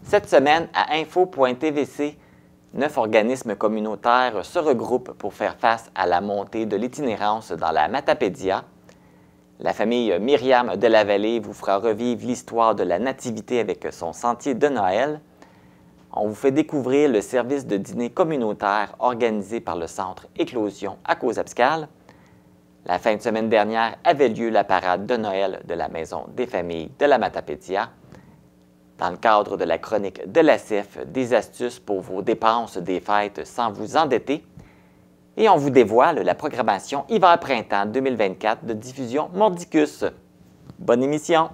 Cette semaine, à info.tvc, 9 organismes communautaires se regroupent pour faire face à la montée de l'itinérance dans la Matapédia. La famille Myriam de la Vallée vous fera revivre l'histoire de la Nativité avec son sentier de Noël. On vous fait découvrir le service de dîner communautaire organisé par le Centre Éclosion à Cosaabscale. La fin de semaine dernière avait lieu la parade de Noël de la Maison des familles de la Matapédia. Dans le cadre de la chronique de la CEF, des astuces pour vos dépenses des fêtes sans vous endetter. Et on vous dévoile la programmation hiver-printemps 2024 de diffusion Mordicus. Bonne émission!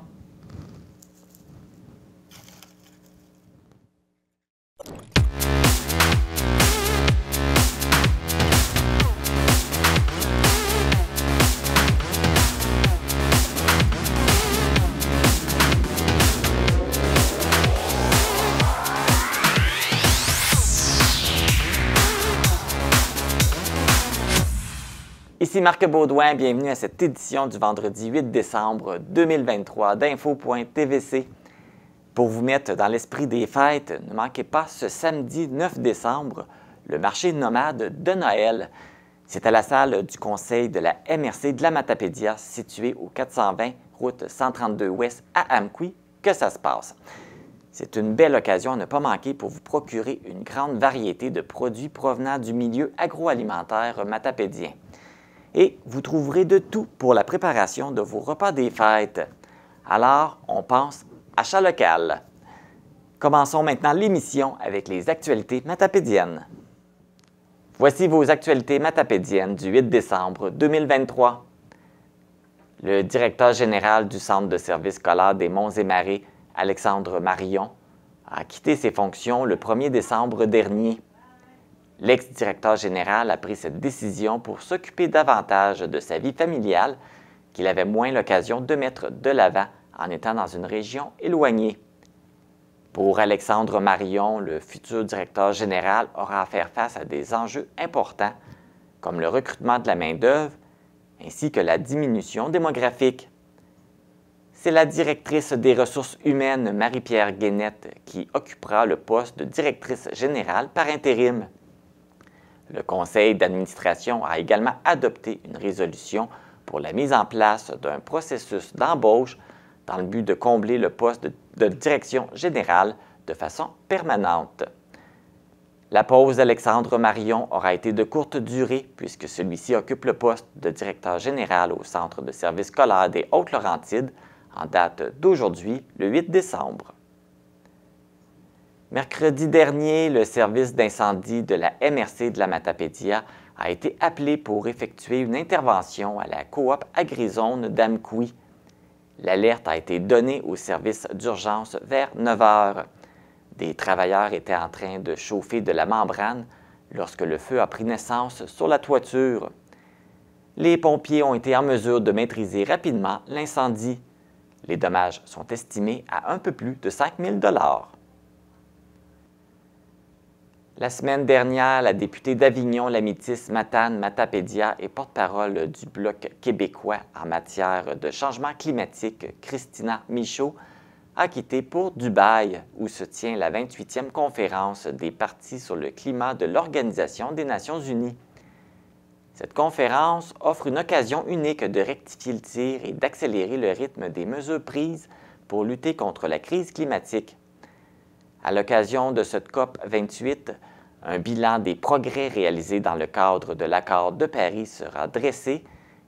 Ici Marc Baudouin, bienvenue à cette édition du vendredi 8 décembre 2023 d'Info.tvc. Pour vous mettre dans l'esprit des fêtes, ne manquez pas ce samedi 9 décembre, le marché nomade de Noël. C'est à la salle du conseil de la MRC de la Matapédia, située au 420 route 132 Ouest à Amqui, que ça se passe. C'est une belle occasion à ne pas manquer pour vous procurer une grande variété de produits provenant du milieu agroalimentaire matapédien. Et vous trouverez de tout pour la préparation de vos repas des fêtes. Alors, on pense achat local. Commençons maintenant l'émission avec les actualités matapédiennes. Voici vos actualités matapédiennes du 8 décembre 2023. Le directeur général du Centre de services scolaires des Monts-et-Marais, Alexandre Marion, a quitté ses fonctions le 1er décembre dernier. L'ex-directeur général a pris cette décision pour s'occuper davantage de sa vie familiale qu'il avait moins l'occasion de mettre de l'avant en étant dans une région éloignée. Pour Alexandre Marion, le futur directeur général aura à faire face à des enjeux importants comme le recrutement de la main-d'œuvre ainsi que la diminution démographique. C'est la directrice des ressources humaines, Marie-Pierre Guénette, qui occupera le poste de directrice générale par intérim. Le conseil d'administration a également adopté une résolution pour la mise en place d'un processus d'embauche dans le but de combler le poste de direction générale de façon permanente. La pause d'Alexandre Marion aura été de courte durée puisque celui-ci occupe le poste de directeur général au Centre de services scolaires des Hautes-Laurentides en date d'aujourd'hui, le 8 décembre. Mercredi dernier, le service d'incendie de la MRC de la Matapédia a été appelé pour effectuer une intervention à la coop Agrizone d'Amqui. L'alerte a été donnée au service d'urgence vers 9 heures. Des travailleurs étaient en train de chauffer de la membrane lorsque le feu a pris naissance sur la toiture. Les pompiers ont été en mesure de maîtriser rapidement l'incendie. Les dommages sont estimés à un peu plus de 5 000 $. La semaine dernière, la députée d'Avignon-Lamitis-Matane-Matapédia et porte-parole du Bloc québécois en matière de changement climatique, Christina Michaud, a quitté pour Dubaï, où se tient la 28e conférence des parties sur le climat de l'Organisation des Nations unies. Cette conférence offre une occasion unique de rectifier le tir et d'accélérer le rythme des mesures prises pour lutter contre la crise climatique. À l'occasion de cette COP 28, un bilan des progrès réalisés dans le cadre de l'accord de Paris sera dressé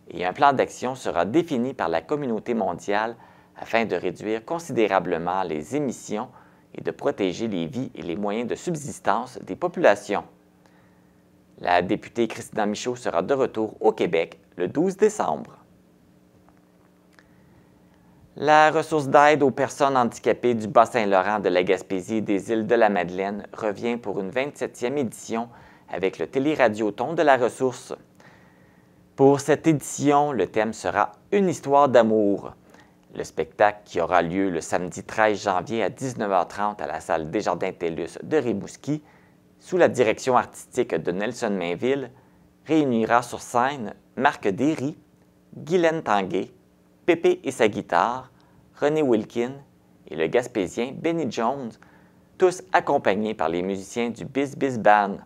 et un plan d'action sera défini par la communauté mondiale afin de réduire considérablement les émissions et de protéger les vies et les moyens de subsistance des populations. La députée Christina Michaud sera de retour au Québec le 12 décembre. La ressource d'aide aux personnes handicapées du Bas-Saint-Laurent, de la Gaspésie et des Îles-de-la-Madeleine revient pour une 27e édition avec le téléradioton de la ressource. Pour cette édition, le thème sera « Une histoire d'amour ». Le spectacle qui aura lieu le samedi 13 janvier à 19h30 à la salle Desjardins-TELUS de Rimouski, sous la direction artistique de Nelson Mainville, réunira sur scène Marc Derry, Guylaine Tanguay, Pépé et sa guitare, René Wilkin et le Gaspésien Benny Jones tous accompagnés par les musiciens du Biz Biz Band.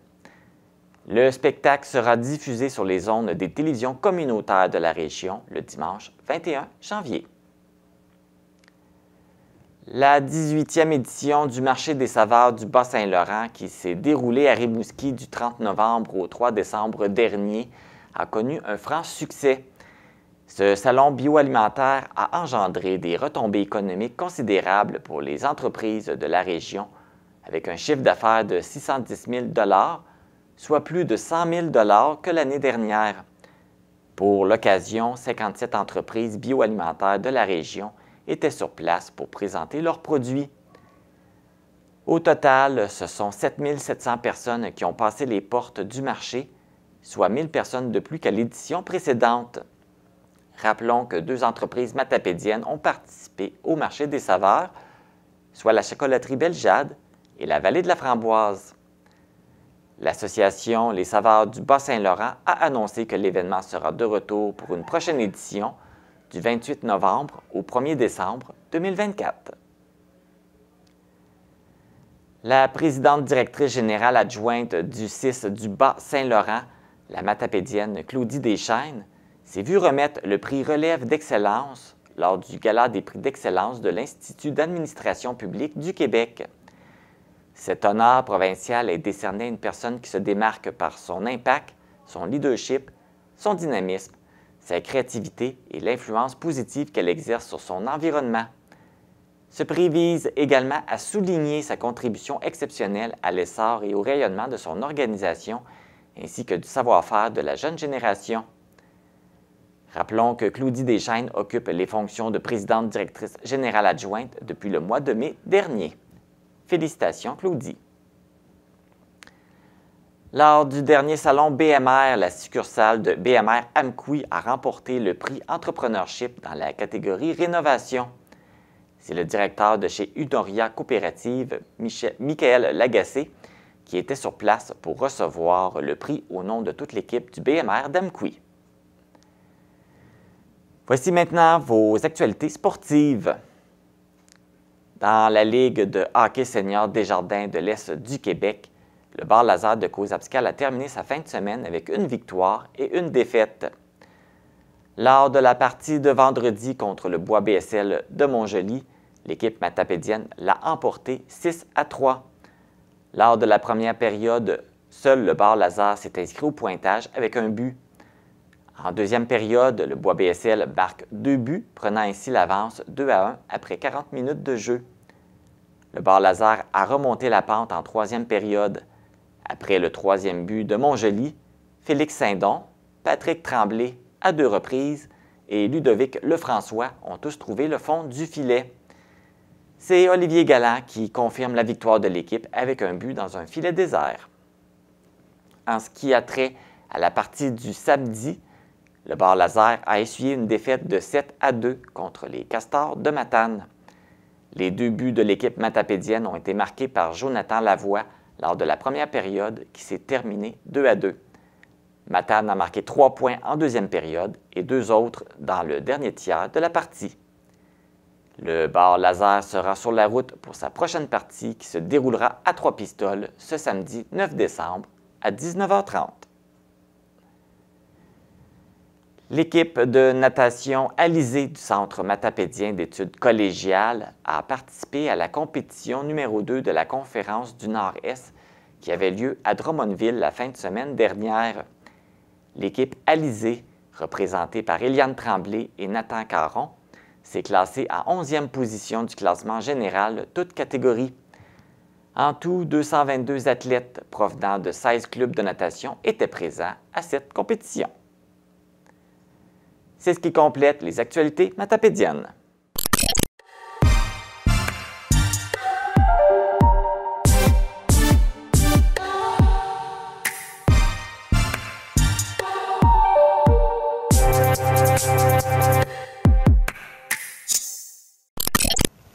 Le spectacle sera diffusé sur les ondes des télévisions communautaires de la région le dimanche 21 janvier. La 18e édition du marché des saveurs du Bas-Saint-Laurent, qui s'est déroulée à Rimouski du 30 novembre au 3 décembre dernier, a connu un franc succès. Ce salon bioalimentaire a engendré des retombées économiques considérables pour les entreprises de la région, avec un chiffre d'affaires de 610 000 $, soit plus de 100 000 $ que l'année dernière. Pour l'occasion, 57 entreprises bioalimentaires de la région étaient sur place pour présenter leurs produits. Au total, ce sont 7 700 personnes qui ont passé les portes du marché, soit 1 000 personnes de plus qu'à l'édition précédente. Rappelons que 2 entreprises matapédiennes ont participé au marché des saveurs, soit la chocolaterie Belle-Jade et la Vallée de la Framboise. L'association Les Saveurs du Bas-Saint-Laurent a annoncé que l'événement sera de retour pour une prochaine édition du 28 novembre au 1er décembre 2024. La présidente directrice générale adjointe du CIS du Bas-Saint-Laurent, la matapédienne Claudie Deschaines, s'est vue remettre le prix Relève d'excellence lors du Gala des prix d'excellence de l'Institut d'administration publique du Québec. Cet honneur provincial est décerné à une personne qui se démarque par son impact, son leadership, son dynamisme, sa créativité et l'influence positive qu'elle exerce sur son environnement. Ce prix vise également à souligner sa contribution exceptionnelle à l'essor et au rayonnement de son organisation, ainsi que du savoir-faire de la jeune génération. Rappelons que Claudie Deschaines occupe les fonctions de présidente directrice générale adjointe depuis le mois de mai dernier. Félicitations, Claudie. Lors du dernier salon BMR, la succursale de BMR Amqui a remporté le prix Entrepreneurship dans la catégorie Rénovation. C'est le directeur de chez Unoria Coopérative, Michael Lagacé, qui était sur place pour recevoir le prix au nom de toute l'équipe du BMR d'Amqui. Voici maintenant vos actualités sportives. Dans la Ligue de hockey senior Desjardins de l'Est du Québec, le bar Lazare de Cohasapscal a terminé sa fin de semaine avec une victoire et une défaite. Lors de la partie de vendredi contre le Bois BSL de Montjoly, l'équipe matapédienne l'a emporté 6-3. Lors de la première période, seul le bar Lazare s'est inscrit au pointage avec un but. En deuxième période, le Bois BSL marque 2 buts, prenant ainsi l'avance 2-1 après 40 minutes de jeu. Le bar Lazare a remonté la pente en troisième période. Après le troisième but de Montjoly, Félix Saint-Don, Patrick Tremblay à 2 reprises et Ludovic Lefrançois ont tous trouvé le fond du filet. C'est Olivier Galland qui confirme la victoire de l'équipe avec un but dans un filet désert. En ce qui a trait à la partie du samedi, le bar Lazare a essuyé une défaite de 7-2 contre les Castors de Matane. Les 2 buts de l'équipe matapédienne ont été marqués par Jonathan Lavoie lors de la première période qui s'est terminée 2-2. Matane a marqué 3 points en deuxième période et 2 autres dans le dernier tiers de la partie. Le bar Lazare sera sur la route pour sa prochaine partie qui se déroulera à Trois-Pistoles ce samedi 9 décembre à 19h30. L'équipe de natation Alizé du Centre matapédien d'études collégiales a participé à la compétition numéro 2 de la Conférence du Nord-Est qui avait lieu à Drummondville la fin de semaine dernière. L'équipe Alizé, représentée par Eliane Tremblay et Nathan Caron, s'est classée à 11e position du classement général, toutes catégories. En tout, 222 athlètes provenant de 16 clubs de natation étaient présents à cette compétition. C'est ce qui complète les actualités matapédiennes.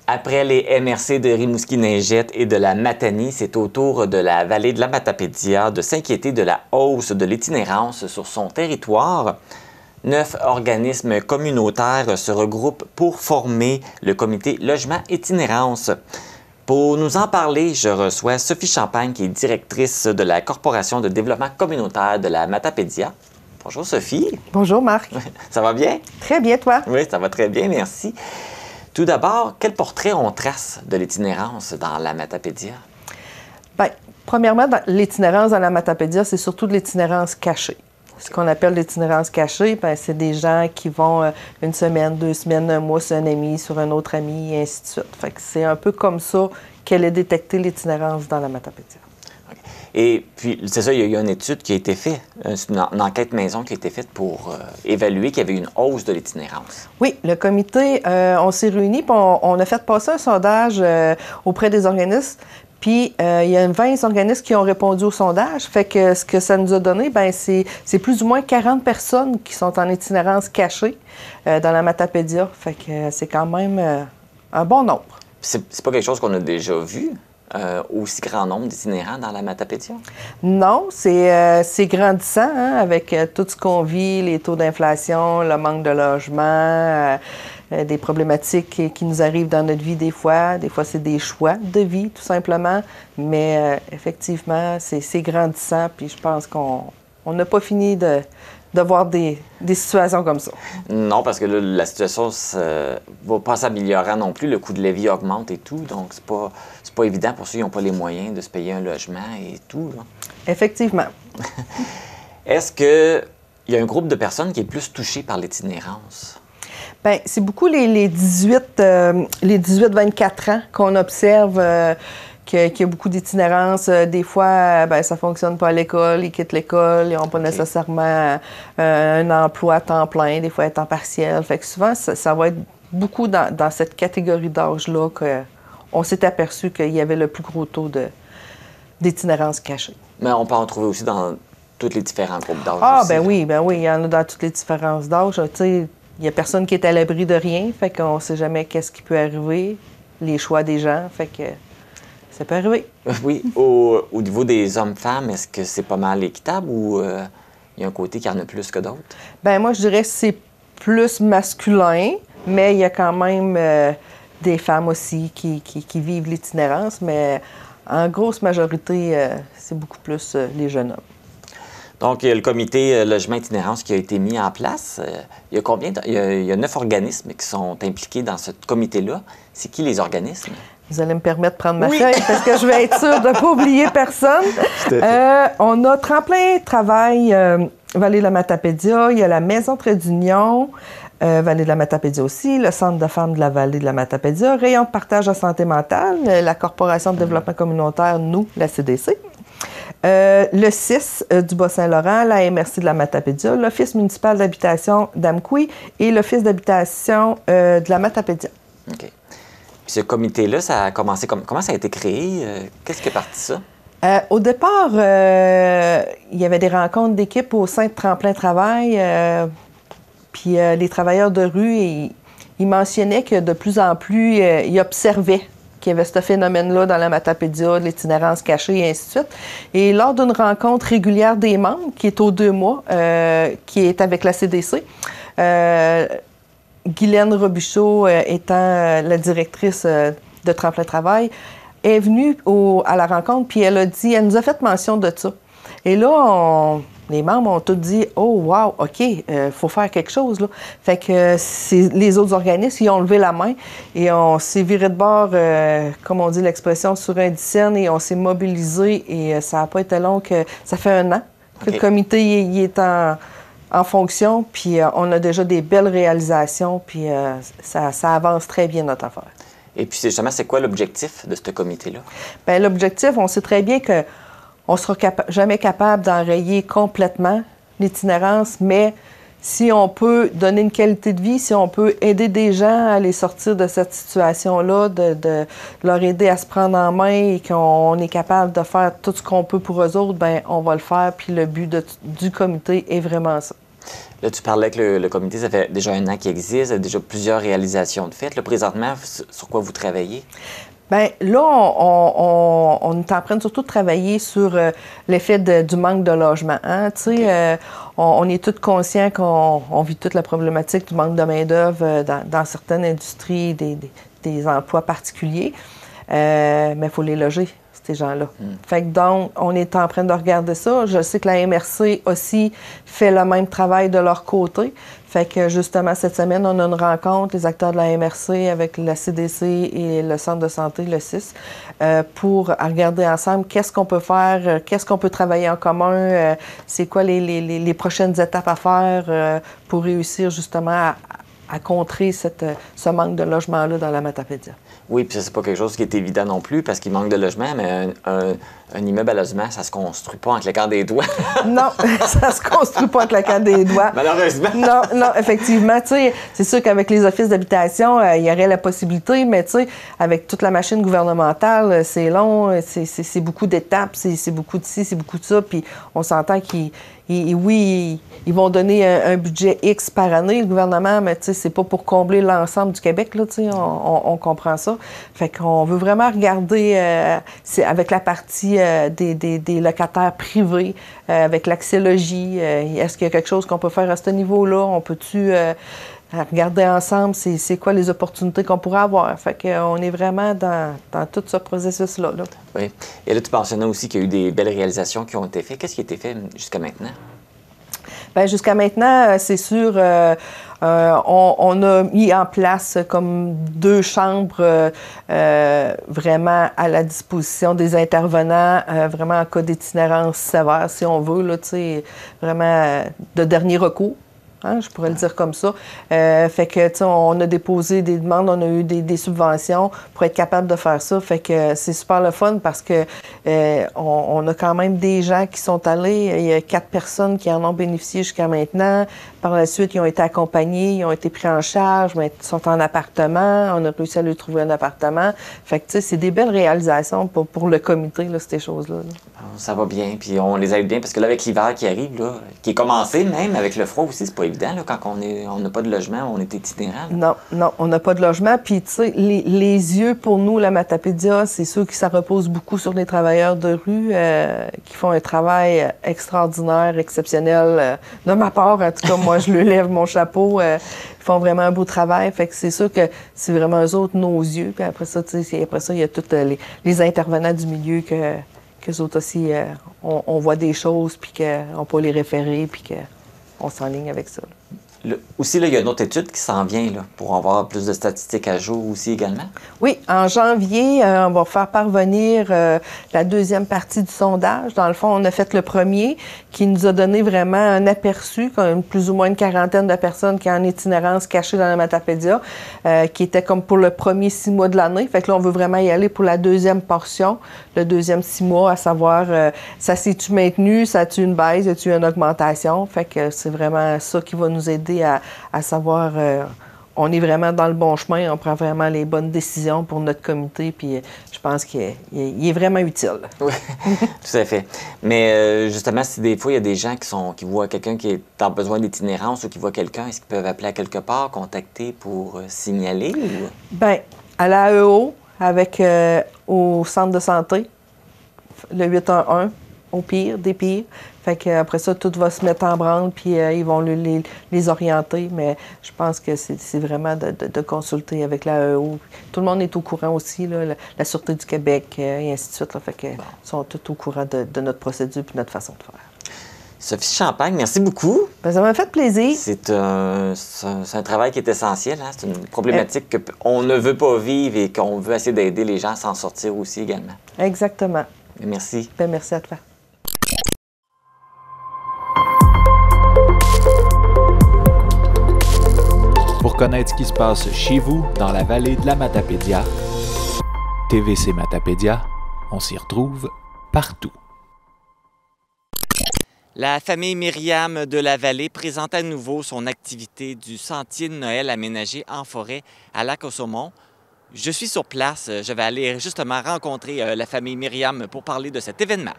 Après les MRC de Rimouski-Neigette et de la Matanie, c'est au tour de la vallée de la Matapédia de s'inquiéter de la hausse de l'itinérance sur son territoire. 9 organismes communautaires se regroupent pour former le comité Logement Itinérance. Pour nous en parler, je reçois Sophie Champagne, qui est directrice de la Corporation de développement communautaire de la Matapédia. Bonjour Sophie. Bonjour Marc. Ça va bien? Très bien, toi? Oui, ça va très bien, merci. Tout d'abord, quel portrait on trace de l'itinérance dans la Matapédia? Bien, premièrement, l'itinérance dans la Matapédia, c'est surtout de l'itinérance cachée. Ce qu'on appelle l'itinérance cachée, bien, c'est des gens qui vont une semaine, 2 semaines, un mois sur un ami, sur un autre ami, et ainsi de suite. Fait que c'est un peu comme ça qu'elle a détecté l'itinérance dans la Matapédia. Et puis, c'est ça, il y a une étude qui a été faite, une enquête maison qui a été faite pour évaluer qu'il y avait une hausse de l'itinérance. Oui, le comité, on s'est réunis, puis on a fait passer un sondage auprès des organismes, puis il y a 20 organismes qui ont répondu au sondage. Fait que ce que ça nous a donné, bien, c'est plus ou moins 40 personnes qui sont en itinérance cachée dans la Matapédia. Fait que c'est quand même un bon nombre. C'est pas quelque chose qu'on a déjà vu? Aussi grand nombre d'itinérants dans la Matapédia? Non, c'est grandissant, hein, avec tout ce qu'on vit, les taux d'inflation, le manque de logement, des problématiques qui nous arrivent dans notre vie des fois. Des fois, c'est des choix de vie, tout simplement. Mais effectivement, c'est grandissant, puis je pense qu'on n'a pas fini de voir des situations comme ça. Non, parce que là, la situation ne va pas s'améliorer non plus. Le coût de la vie augmente et tout, donc c'est pas évident pour ceux qui n'ont pas les moyens de se payer un logement et tout. Là. Effectivement. Est-ce qu'il y a un groupe de personnes qui est plus touché par l'itinérance? Bien, c'est beaucoup les 18-24 ans qu'on observe qu'il y a beaucoup d'itinérance. Des fois, bien, ça ne fonctionne pas à l'école, ils quittent l'école, ils n'ont pas nécessairement un emploi à temps plein, des fois à temps partiel. Fait que souvent, ça va être beaucoup dans cette catégorie d'âge-là qu'on s'est aperçu qu'il y avait le plus gros taux d'itinérance cachée. Mais on peut en trouver aussi dans tous les différents groupes d'âge. Ah, aussi, ben oui, il y en a dans toutes les différences d'âge. Tu sais, il n'y a personne qui est à l'abri de rien, fait qu'on ne sait jamais qu'est-ce qui peut arriver, les choix des gens, fait que ça peut arriver. Oui. Au niveau des hommes-femmes, est-ce que c'est pas mal équitable ou il y a un côté qui en a plus que d'autres? Bien, moi, je dirais que c'est plus masculin, mais il y a quand même des femmes aussi qui vivent l'itinérance, mais en grosse majorité, c'est beaucoup plus les jeunes hommes. Donc, il y a le comité logement itinérance qui a été mis en place. Il y a combien? Il y a 9 organismes qui sont impliqués dans ce comité-là. C'est qui les organismes? Vous allez me permettre de prendre ma feuille parce que je vais être sûre de ne pas oublier personne. On a Tremplin Travail Vallée de la Matapédia. Il y a la Maison Trait d'Union, Vallée de la Matapédia aussi, le Centre de femmes de la Vallée de la Matapédia, Rayon de partage de santé mentale, la Corporation de développement communautaire, nous, la CDC. Le CIS du Bas-Saint-Laurent, la MRC de la Matapédia, l'Office municipal d'habitation d'Amqui et l'Office d'habitation de la Matapédia. OK. Puis ce comité-là, ça a commencé comment ça a été créé? Qu'est-ce qui est parti ça? Au départ, il y avait des rencontres d'équipe au sein de Tremplin Travail. Puis les travailleurs de rue, ils mentionnaient que de plus en plus, ils observaient qu'il y avait ce phénomène-là dans la Matapédia, de l'itinérance cachée et ainsi de suite. Et lors d'une rencontre régulière des membres, qui est aux 2 mois, qui est avec la CDC, Guylaine Robichaud, étant la directrice de Tremplin Travail, est venue à la rencontre, puis elle nous a fait mention de ça. Et là, les membres ont tous dit « Oh, wow, OK, faut faire quelque chose. » là. Fait que les autres organismes, ils ont levé la main et on s'est viré de bord, comme on dit l'expression, sur un dizaine et on s'est mobilisé et ça n'a pas été long que ça fait 1 an que le comité il est en fonction, puis on a déjà des belles réalisations, puis ça avance très bien notre affaire. Et puis justement, c'est quoi l'objectif de ce comité-là? Bien, l'objectif, on sait très bien que on ne sera jamais capable d'enrayer complètement l'itinérance, mais si on peut donner une qualité de vie, si on peut aider des gens à les sortir de cette situation-là, de leur aider à se prendre en main et qu'on est capable de faire tout ce qu'on peut pour eux autres, bien, on va le faire. Puis le but du comité est vraiment ça. Là, tu parlais que le comité, ça fait déjà 1 an qu'il existe, il y a déjà plusieurs réalisations de fait. Là, présentement, sur quoi vous travaillez? Bien, là, on est en train surtout de travailler sur l'effet du manque de logement. Hein? Tu sais, on est tous conscients qu'on vit toute la problématique du manque de main-d'œuvre dans certaines industries, des emplois particuliers. mais il faut les loger, ces gens-là. Fait que donc, on est en train de regarder ça. Je sais que la MRC aussi fait le même travail de leur côté. Fait que justement, cette semaine, on a une rencontre, les acteurs de la MRC avec la CDC et le Centre de santé, le CIS, pour regarder ensemble qu'est-ce qu'on peut faire, qu'est-ce qu'on peut travailler en commun, c'est quoi les prochaines étapes à faire pour réussir justement à contrer ce manque de logement-là dans la Matapédia. Oui, puis ça, c'est pas quelque chose qui est évident non plus parce qu'il manque de logement, mais un immeuble à logement, ça se construit pas en claquant des doigts. Non, ça se construit pas en claquant des doigts. Malheureusement. Non, non, effectivement. Tu sais, c'est sûr qu'avec les offices d'habitation, il y aurait la possibilité, mais tu sais, avec toute la machine gouvernementale, c'est long, c'est beaucoup d'étapes, c'est beaucoup de ci, c'est beaucoup de ça, puis on s'entend oui, ils vont donner un budget X par année, le gouvernement, mais tu sais, c'est pas pour combler l'ensemble du Québec, là, tu sais, on comprend ça. Fait qu'on veut vraiment regarder avec la partie des locataires privés, avec l'axiologie, est-ce qu'il y a quelque chose qu'on peut faire à ce niveau-là? On peut-tu regarder ensemble c'est quoi les opportunités qu'on pourrait avoir? Fait qu'on est vraiment dans tout ce processus-là. Là. Oui. Et là, tu mentionnais aussi qu'il y a eu des belles réalisations qui ont été faites. Qu'est-ce qui a été fait jusqu'à maintenant? Bien, jusqu'à maintenant, c'est sûr, on a mis en place comme 2 chambres vraiment à la disposition des intervenants, vraiment en cas d'itinérance sévère, si on veut, là, tu sais, vraiment de dernier recours. Hein, je pourrais le dire comme ça. Fait que, tu sais, on a déposé des demandes, on a eu des subventions pour être capable de faire ça. Fait que c'est super le fun parce que on a quand même des gens qui sont allés. Il y a 4 personnes qui en ont bénéficié jusqu'à maintenant. Par la suite, ils ont été accompagnés, ils ont été pris en charge, mais ils sont en appartement. On a réussi à lui trouver un appartement. Fait que, tu sais, c'est des belles réalisations pour le comité, là, ces choses-là. Là. Ça va bien, puis on les aide bien, parce que là, avec l'hiver qui arrive, là, qui est commencé même, avec le froid aussi, c'est pas évident, là, quand on n'a pas de logement, on est itinérant. Non, non, on n'a pas de logement. Puis, tu sais, les yeux, pour nous, la Matapédia, c'est sûr que ça repose beaucoup sur les travailleurs de rue qui font un travail extraordinaire, exceptionnel. De ma part, en tout cas, moi, je lui lève mon chapeau. Ils font vraiment un beau travail. Fait que c'est sûr que c'est vraiment eux autres, nos yeux. Puis après ça, tu sais, il y a tous les intervenants du milieu qu'eux autres aussi, on voit des choses, puis qu'on peut les référer, puis qu'on s'enligne avec ça. Aussi, là, il y a une autre étude qui s'en vient là, pour avoir plus de statistiques à jour aussi également. Oui, en janvier, on va faire parvenir la deuxième partie du sondage. Dans le fond, on a fait le premier qui nous a donné vraiment un aperçu, comme plus ou moins une quarantaine de personnes qui sont en itinérance cachées dans la Matapédia, qui était comme pour le premier 6 mois de l'année. Fait que là, on veut vraiment y aller pour la deuxième portion, le deuxième 6 mois, à savoir, ça s'est-tu maintenu, ça a-tu une baisse, a-tu une augmentation? Fait que c'est vraiment ça qui va nous aider à savoir, on est vraiment dans le bon chemin, on prend vraiment les bonnes décisions pour notre comité, puis je pense qu'il est vraiment utile. Oui, tout à fait. Mais justement, si des fois, il y a des gens qui voient quelqu'un qui est en besoin d'itinérance ou qui voient quelqu'un, est-ce qu'ils peuvent appeler à quelque part, contacter pour signaler? Ou... Bien, à l'AEO, avec au centre de santé, le 811, au pire, des pires. Fait qu'après ça, tout va se mettre en branle, puis ils vont les orienter. Mais je pense que c'est vraiment de consulter avec l'AEO. Tout le monde est au courant aussi, là, la Sûreté du Québec, et ainsi de suite. Là, fait qu'ils sont tous au courant de notre procédure et notre façon de faire. Sophie Champagne, merci beaucoup. Bien, ça m'a fait plaisir. C'est un travail qui est essentiel. Hein? C'est une problématique qu'on ne veut pas vivre et qu'on veut essayer d'aider les gens à s'en sortir aussi également. Exactement. Merci. Bien, merci à toi. Pour connaître ce qui se passe chez vous, dans la vallée de la Matapédia, TVC Matapédia, on s'y retrouve partout. La famille Myriam de la Vallée présente à nouveau son activité du Sentier de Noël aménagé en forêt à Lac-aux-Saumons. Je suis sur place, je vais aller justement rencontrer la famille Myriam pour parler de cet événement.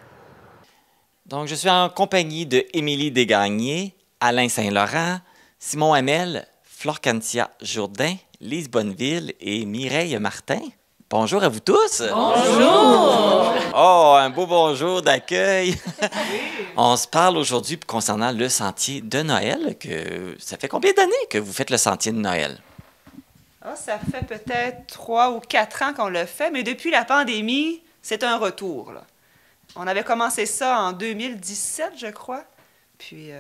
Donc, je suis en compagnie de Émilie Desgagnés, Alain Saint-Laurent, Simon Hamel, Flore Cantia Jourdain, Lise Bonneville et Mireille Martin. Bonjour à vous tous! Bonjour! Oh, un beau bonjour d'accueil! On se parle aujourd'hui concernant le Sentier de Noël. Ça fait combien d'années que vous faites le Sentier de Noël? Ah, ça fait peut-être 3 ou 4 ans qu'on le fait, mais depuis la pandémie, c'est un retour, là. On avait commencé ça en 2017, je crois. Puis,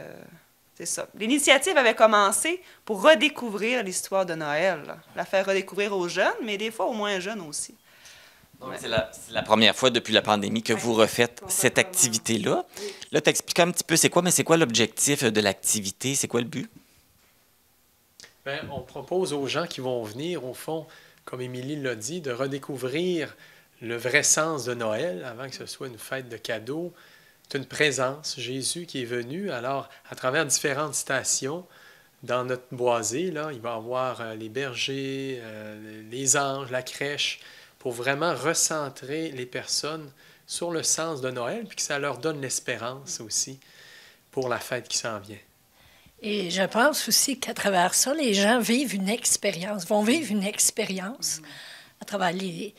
c'est ça. L'initiative avait commencé pour redécouvrir l'histoire de Noël, là. La faire redécouvrir aux jeunes, mais des fois aux moins jeunes aussi. Donc, c'est la première fois depuis la pandémie que vous refaites cette activité-là. Là, tu expliques un petit peu c'est quoi l'objectif de l'activité? C'est quoi le but? Bien, on propose aux gens qui vont venir, au fond, comme Émilie l'a dit, de redécouvrir le vrai sens de Noël avant que ce soit une fête de cadeaux. C'est une présence, Jésus qui est venu. Alors, à travers différentes stations, dans notre boisée, là, il va y avoir les bergers, les anges, la crèche, pour vraiment recentrer les personnes sur le sens de Noël, puis que ça leur donne l'espérance aussi pour la fête qui s'en vient. Et je pense aussi qu'à travers ça, les gens vont vivre une expérience à travers les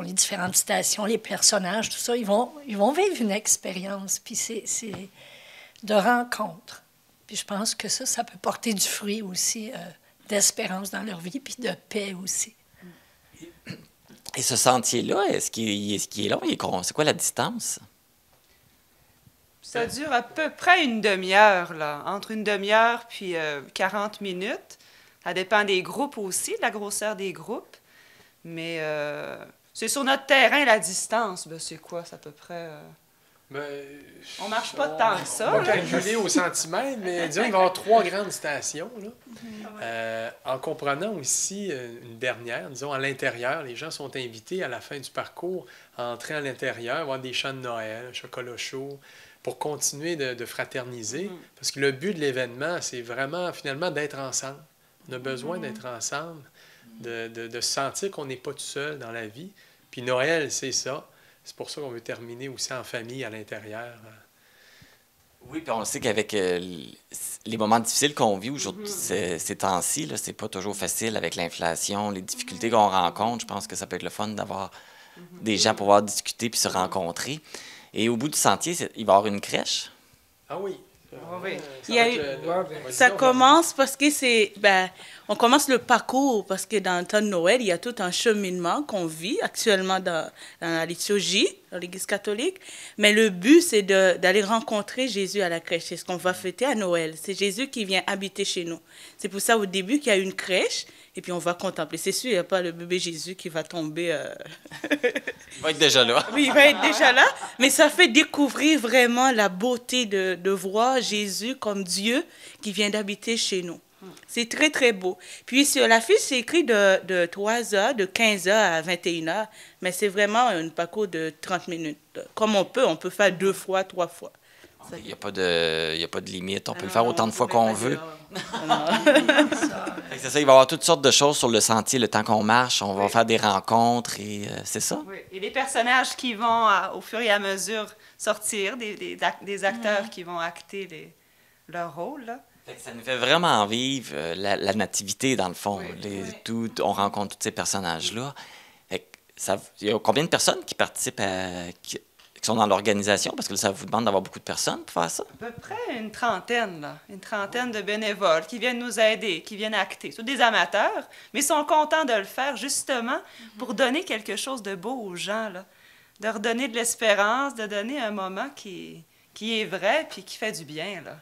différentes stations, les personnages, tout ça. Ils vont vivre une expérience, puis c'est de rencontre. Puis je pense que ça peut porter du fruit aussi d'espérance dans leur vie, puis de paix aussi. Et ce sentier-là, est-ce qu'il est long? C'est quoi la distance? Ça dure à peu près une demi-heure, là. Entre une demi-heure puis 40 minutes. Ça dépend des groupes aussi, de la grosseur des groupes. Mais c'est sur notre terrain, la distance. Ben, c'est quoi, c'est à peu près... on marche pas tant que ça. On va calculer au centimètre, mais disons qu'il va y avoir 3 grandes stations, là. En comprenant aussi une dernière, disons à l'intérieur, les gens sont invités à la fin du parcours à entrer à l'intérieur, voir des chants de Noël, un chocolat chaud, pour continuer de fraterniser. Parce que le but de l'événement, c'est vraiment finalement d'être ensemble. On a besoin d'être ensemble, de se sentir qu'on n'est pas tout seul dans la vie. Puis Noël, c'est ça. C'est pour ça qu'on veut terminer aussi en famille à l'intérieur. Oui, puis on sait qu'avec les moments difficiles qu'on vit aujourd'hui, ces temps-ci, là, c'est pas toujours facile avec l'inflation, les difficultés qu'on rencontre. Je pense que ça peut être le fun d'avoir des gens pour pouvoir discuter puis se rencontrer. Et au bout du sentier, il va y avoir une crèche. Ah oui. Oui. Ça commence parce que on commence le parcours parce que dans le temps de Noël, il y a tout un cheminement qu'on vit actuellement dans la liturgie, dans l'Église catholique. Mais le but, c'est d'aller rencontrer Jésus à la crèche. C'est ce qu'on va fêter à Noël. C'est Jésus qui vient habiter chez nous. C'est pour ça, au début, qu'il y a une crèche. Et puis, on va contempler. C'est sûr, il n'y a pas le bébé Jésus qui va tomber. Il va être déjà là. Oui, il va être déjà là. Mais ça fait découvrir vraiment la beauté de voir Jésus comme Dieu qui vient d'habiter chez nous. C'est très, très beau. Puis, sur l'affiche, c'est écrit de 3 heures, de 15 heures à 21 heures. Mais c'est vraiment un parcours de 30 minutes. Comme on peut faire 2 fois, 3 fois. Il n'y a pas de limite. On peut le faire autant de fois qu'on veut. C'est ça, il va y avoir toutes sortes de choses sur le sentier le temps qu'on marche. On va faire des rencontres et c'est ça. Oui. Et les personnages qui vont, au fur et à mesure, sortir, des acteurs qui vont acter leur rôle, là. Ça nous fait vraiment vivre la nativité, dans le fond. On rencontre tous ces personnages-là. Il y a combien de personnes qui participent qui sont dans l'organisation? Parce que là, ça vous demande d'avoir beaucoup de personnes pour faire ça. À peu près une trentaine, là. Une trentaine de bénévoles qui viennent nous aider, qui viennent acter. C'est des amateurs, mais ils sont contents de le faire justement pour donner quelque chose de beau aux gens, là. De redonner de l'espérance, de donner un moment qui est vrai puis qui fait du bien, là.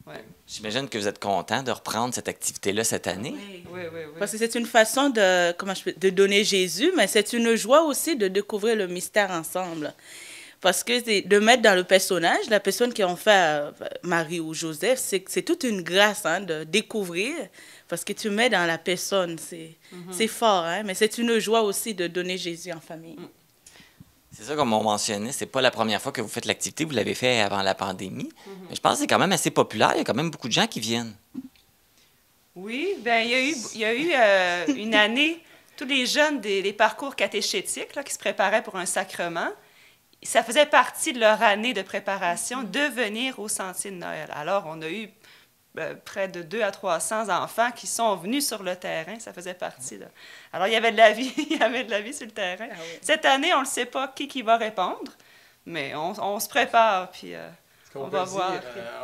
Ouais. J'imagine que vous êtes content de reprendre cette activité-là cette année. Oui. Parce que c'est une façon de donner Jésus, mais c'est une joie aussi de découvrir le mystère ensemble. Parce que c'est de mettre dans le personnage, la personne qui en fait Marie ou Joseph, c'est toute une grâce de découvrir, parce que tu mets dans la personne, c'est fort, hein, mais c'est une joie aussi de donner Jésus en famille. C'est ça, comme on mentionnait, c'est pas la première fois que vous faites l'activité, vous l'avez fait avant la pandémie, mais je pense que c'est quand même assez populaire, il y a quand même beaucoup de gens qui viennent. Oui, bien, il y a eu une année, tous les jeunes des parcours catéchétiques là, qui se préparaient pour un sacrement, ça faisait partie de leur année de préparation de venir au Sentier de Noël. Alors, on a eu près de 200 à 300 enfants qui sont venus sur le terrain, ça faisait partie. Là. Alors, il y avait de la vie, sur le terrain. Ah oui. Cette année, on ne sait pas qui va répondre, mais on se prépare. Puis, qu'on On peut va dire, voir.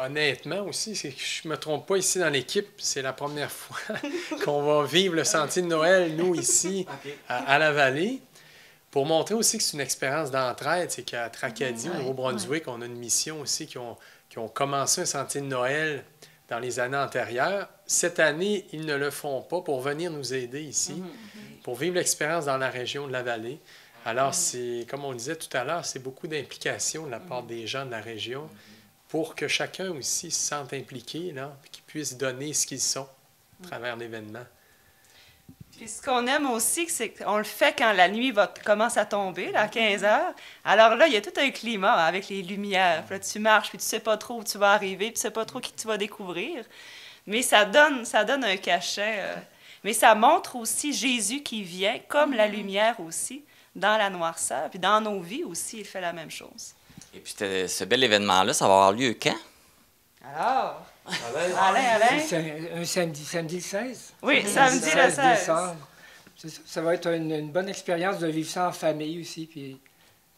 honnêtement aussi, c'est que je ne me trompe pas ici dans l'équipe, c'est la première fois qu'on va vivre le Sentier de Noël, nous, ici, à la Vallée. Pour montrer aussi que c'est une expérience d'entraide, c'est qu'à Tracadie, au Nouveau-Brunswick, on a une mission aussi qui ont commencé un Sentier de Noël dans les années antérieures. Cette année, ils ne le font pas pour venir nous aider ici, pour vivre l'expérience dans la région de la Vallée. Alors, c'est, comme on le disait tout à l'heure, c'est beaucoup d'implication de la part des gens de la région pour que chacun aussi se sente impliqué, là, et qu'ils puissent donner ce qu'ils sont à travers l'événement. Puis ce qu'on aime aussi, c'est qu'on le fait quand la nuit commence à tomber, là, à 15 heures. Alors là, il y a tout un climat avec les lumières. Puis là, tu marches, puis tu sais pas trop où tu vas arriver, puis tu sais pas trop qui tu vas découvrir. Mais ça donne un cachet. Mais ça montre aussi Jésus qui vient, comme la lumière aussi, dans la noirceur. Puis dans nos vies aussi, il fait la même chose. Et puis, ce bel événement-là, ça va avoir lieu quand? Alors, Alain. C'est un samedi le 16. Oui, samedi le 16. Décembre. Ça va être une bonne expérience de vivre ça en famille aussi, puis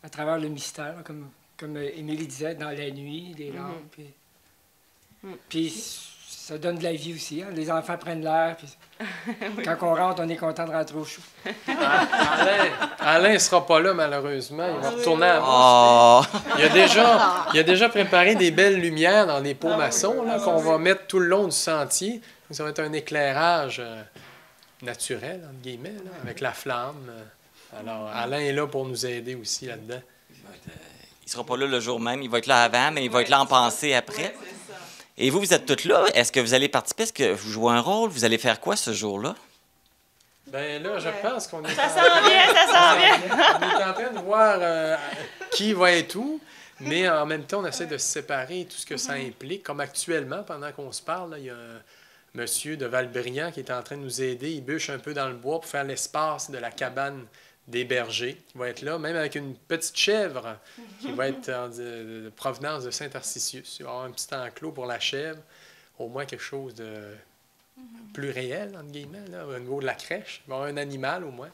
à travers le mystère, comme Émilie disait, dans la nuit, les lampes. Puis ça donne de la vie aussi. Hein? Les enfants prennent l'air. Puis quand on rentre, on est content de rentrer au chaud. Alain ne sera pas là, malheureusement. Il va retourner à Amos. Il a déjà préparé des belles lumières dans les pots maçons là, qu'on va mettre tout le long du sentier. Donc, ça va être un éclairage naturel, entre guillemets, là, avec la flamme. Alors, Alain est là pour nous aider aussi là-dedans. Il ne sera pas là le jour même. Il va être là avant, mais il va être là en pensée après. Et vous êtes toutes là. Est-ce que vous allez participer? Est-ce que vous jouez un rôle? Vous allez faire quoi ce jour-là? Bien là, je pense qu'on est... Ça sent bien! On est en train de voir qui va être où, mais en même temps, on essaie de se séparer tout ce que ça implique. Comme actuellement, pendant qu'on se parle, là, il y a un monsieur de Valbriand qui est en train de nous aider. Il bûche un peu dans le bois pour faire l'espace de la cabane des bergers qui va être là, même avec une petite chèvre qui va être de provenance de Saint-Arcisius. Il va y avoir un petit enclos pour la chèvre, au moins quelque chose de plus réel, entre guillemets, là, au niveau de la crèche. Il va y avoir un animal au moins.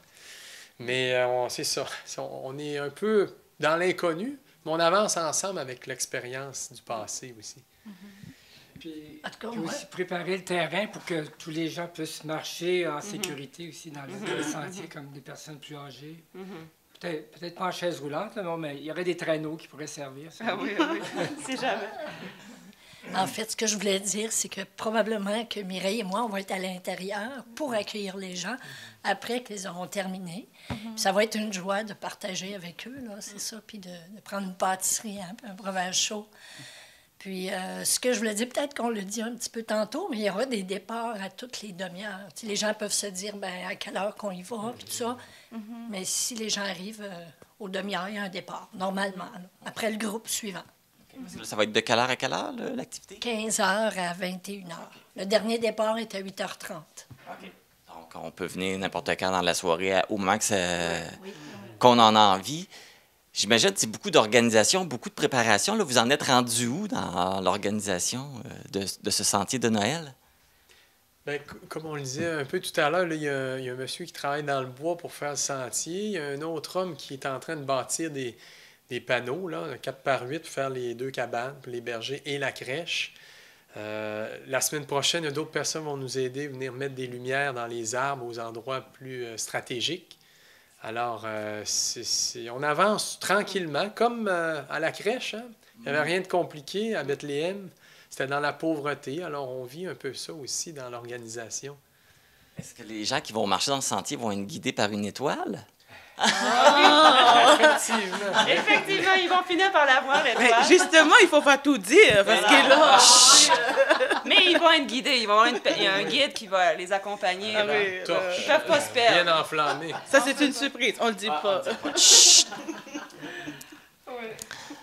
Mais c'est ça. On est un peu dans l'inconnu, mais on avance ensemble avec l'expérience du passé aussi. Puis aussi préparer le terrain pour que tous les gens puissent marcher en sécurité aussi dans le sentier, comme des personnes plus âgées. Peut-être pas en chaise roulante, là, non, mais il y aurait des traîneaux qui pourraient servir. Ah oui, c'est jamais. En fait, ce que je voulais dire, c'est que probablement que Mireille et moi, on va être à l'intérieur pour accueillir les gens après qu'ils auront terminé. Puis ça va être une joie de partager avec eux, là, c'est ça, puis de prendre une pâtisserie, un breuvage chaud. Puis, ce que je voulais dire, peut-être qu'on le dit un petit peu tantôt, mais il y aura des départs à toutes les demi-heures. Tu sais, les gens peuvent se dire, bien, à quelle heure qu'on y va, puis tout ça. Mais si les gens arrivent aux demi-heures, il y a un départ, normalement, là, après le groupe suivant. Ça va être de quelle heure à quelle heure, l'activité? 15h à 21h. Le dernier départ est à 8h30. OK. Donc, on peut venir n'importe quand dans la soirée, au moment qu'on en a envie. J'imagine que c'est beaucoup d'organisation, beaucoup de préparation. Là, vous en êtes rendu où dans l'organisation de ce sentier de Noël? Bien, comme on le disait un peu tout à l'heure, là, il y a un monsieur qui travaille dans le bois pour faire le sentier. Il y a un autre homme qui est en train de bâtir des panneaux, là, 4x8, pour faire les 2 cabanes, pour les bergers et la crèche. La semaine prochaine, il y a d'autres personnes qui vont nous aider à venir mettre des lumières dans les arbres aux endroits plus stratégiques. Alors, on avance tranquillement, comme à la crèche. Hein? Il n'y avait rien de compliqué à Bethléem. C'était dans la pauvreté. Alors, on vit un peu ça aussi dans l'organisation. Est-ce que les gens qui vont marcher dans le sentier vont être guidés par une étoile? Effectivement. Effectivement, ils vont finir par l'avoir, l'étoile. Mais justement, il ne faut pas tout dire, parce que là... Mais ils vont être guidés. Il y a un guide qui va les accompagner. Ah là. oui, Ils ne peuvent pas se perdre. Bien enflammé. Ça, c'est une surprise, on ne le dit pas.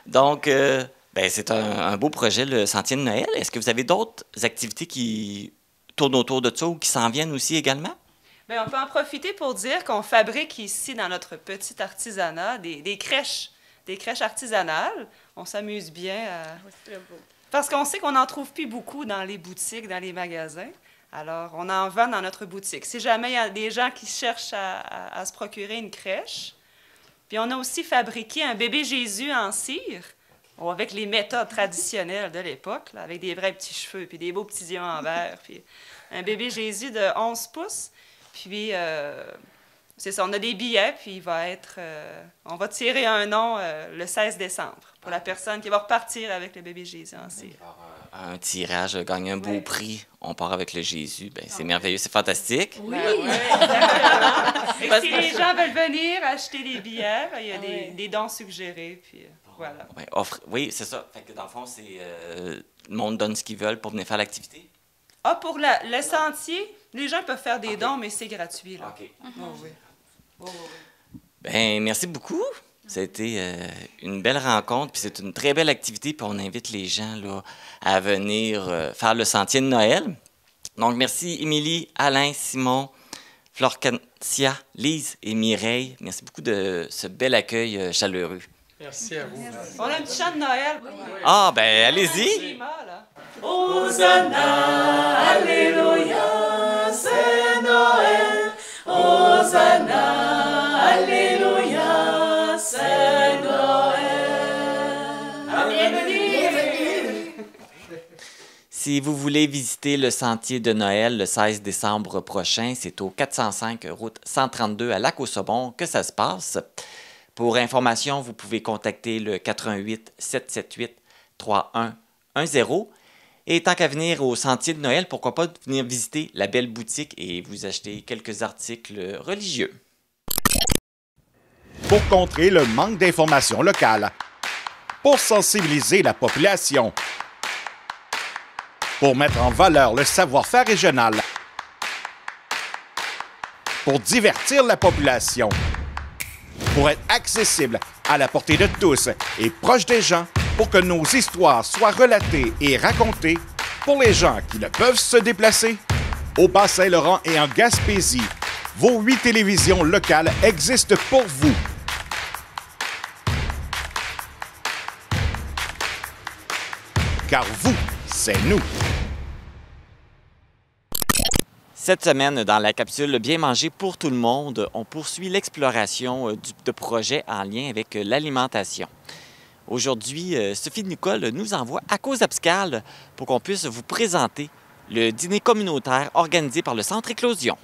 Donc, c'est un beau projet, le Sentier de Noël. Est-ce que vous avez d'autres activités qui tournent autour de ça ou qui s'en viennent aussi également? Bien, on peut en profiter pour dire qu'on fabrique ici, dans notre petit artisanat, des crèches artisanales. On s'amuse bien. Parce qu'on sait qu'on n'en trouve plus beaucoup dans les boutiques, dans les magasins. Alors, on en vend dans notre boutique. Si jamais il y a des gens qui cherchent à se procurer une crèche. Puis on a aussi fabriqué un bébé Jésus en cire avec les méthodes traditionnelles de l'époque, là, avec des vrais petits cheveux, puis des beaux petits yeux en verre, puis un bébé Jésus de 11 pouces. Puis, c'est ça, on a des billets, puis il va être... on va tirer un nom le 16 décembre pour la personne qui va repartir avec le bébé Jésus en cire. Un tirage, gagner un beau prix, on part avec le Jésus. Ben, c'est merveilleux, c'est fantastique. Oui, exactement. Si les gens veulent venir acheter des billets, ben, il y a des dons suggérés, puis voilà. Ouais, oui, c'est ça. Fait que dans le fond, c'est le monde donne ce qu'ils veulent pour venir faire l'activité. Ah, pour le sentier, les gens peuvent faire des dons, mais c'est gratuit. Là. OK. Oui. Ben, merci beaucoup. Ça a été une belle rencontre, puis c'est une très belle activité, puis on invite les gens là, à venir faire le sentier de Noël. Donc, merci Émilie, Alain, Simon, Florcancia, Lise et Mireille. Merci beaucoup de ce bel accueil chaleureux. Merci à vous. On a un petit chant de Noël. Ah, ben, allez-y. Hosanna, Alléluia, c'est Noël. Hosanna, Alléluia, c'est Noël. Bienvenue. Si vous voulez visiter le sentier de Noël le 16 décembre prochain, c'est au 405 route 132 à Lac-aux-Saumons que ça se passe. Pour information, vous pouvez contacter le 88 778 3110. Et tant qu'à venir au sentier de Noël, pourquoi pas venir visiter la belle boutique et vous acheter quelques articles religieux. Pour contrer le manque d'informations locales, pour sensibiliser la population, pour mettre en valeur le savoir-faire régional, pour divertir la population, pour être accessible à la portée de tous et proche des gens, pour que nos histoires soient relatées et racontées pour les gens qui ne peuvent se déplacer. Au Bas-Saint-Laurent et en Gaspésie, vos 8 télévisions locales existent pour vous. Car vous, c'est nous. Cette semaine, dans la capsule Bien manger pour tout le monde, on poursuit l'exploration de projets en lien avec l'alimentation. Aujourd'hui, Sophie Nicole nous envoie à Cause-Abscale pour qu'on puisse vous présenter le dîner communautaire organisé par le Centre Éclosion.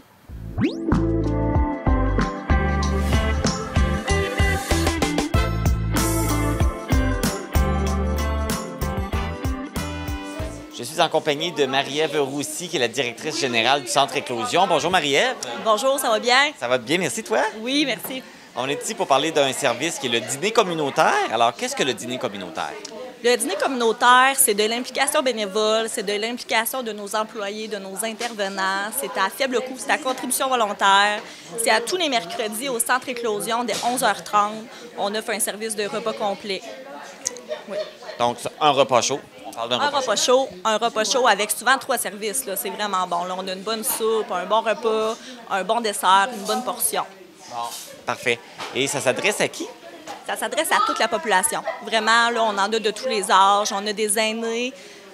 Je suis en compagnie de Marie-Ève Roussy, qui est la directrice générale du Centre Éclosion. Bonjour Marie-Ève. Bonjour, ça va bien? Ça va bien, merci toi? Oui, merci. On est ici pour parler d'un service qui est le dîner communautaire. Alors, qu'est-ce que le dîner communautaire? Le dîner communautaire, c'est de l'implication bénévole, c'est de l'implication de nos employés, de nos intervenants. C'est à faible coût, c'est à contribution volontaire. C'est à tous les mercredis au Centre Éclosion, dès 11h30. On offre un service de repas complet. Oui. Donc, un repas chaud. On parle d'un un repas chaud avec souvent 3 services. Là. C'est vraiment bon. Là, on a une bonne soupe, un bon repas, un bon dessert, une bonne portion. Bon, parfait. Et ça s'adresse à qui? Ça s'adresse à toute la population. Vraiment, là, on en a de tous les âges. On a des aînés,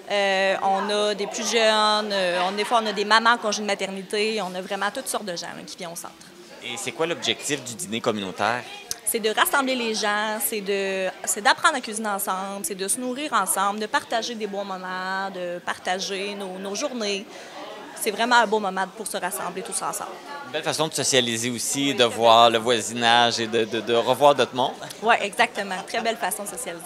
on a des plus jeunes, des fois, on a des mamans en congé de maternité. On a vraiment toutes sortes de gens là, qui viennent au centre. Et c'est quoi l'objectif du dîner communautaire? C'est de rassembler les gens, c'est d'apprendre à cuisiner ensemble, c'est de se nourrir ensemble, de partager des bons moments, de partager nos journées. C'est vraiment un beau moment pour se rassembler tous ensemble. Une belle façon de socialiser aussi, de voir le voisinage et de revoir d'autres mondes. Oui, exactement. Très belle façon de socialiser.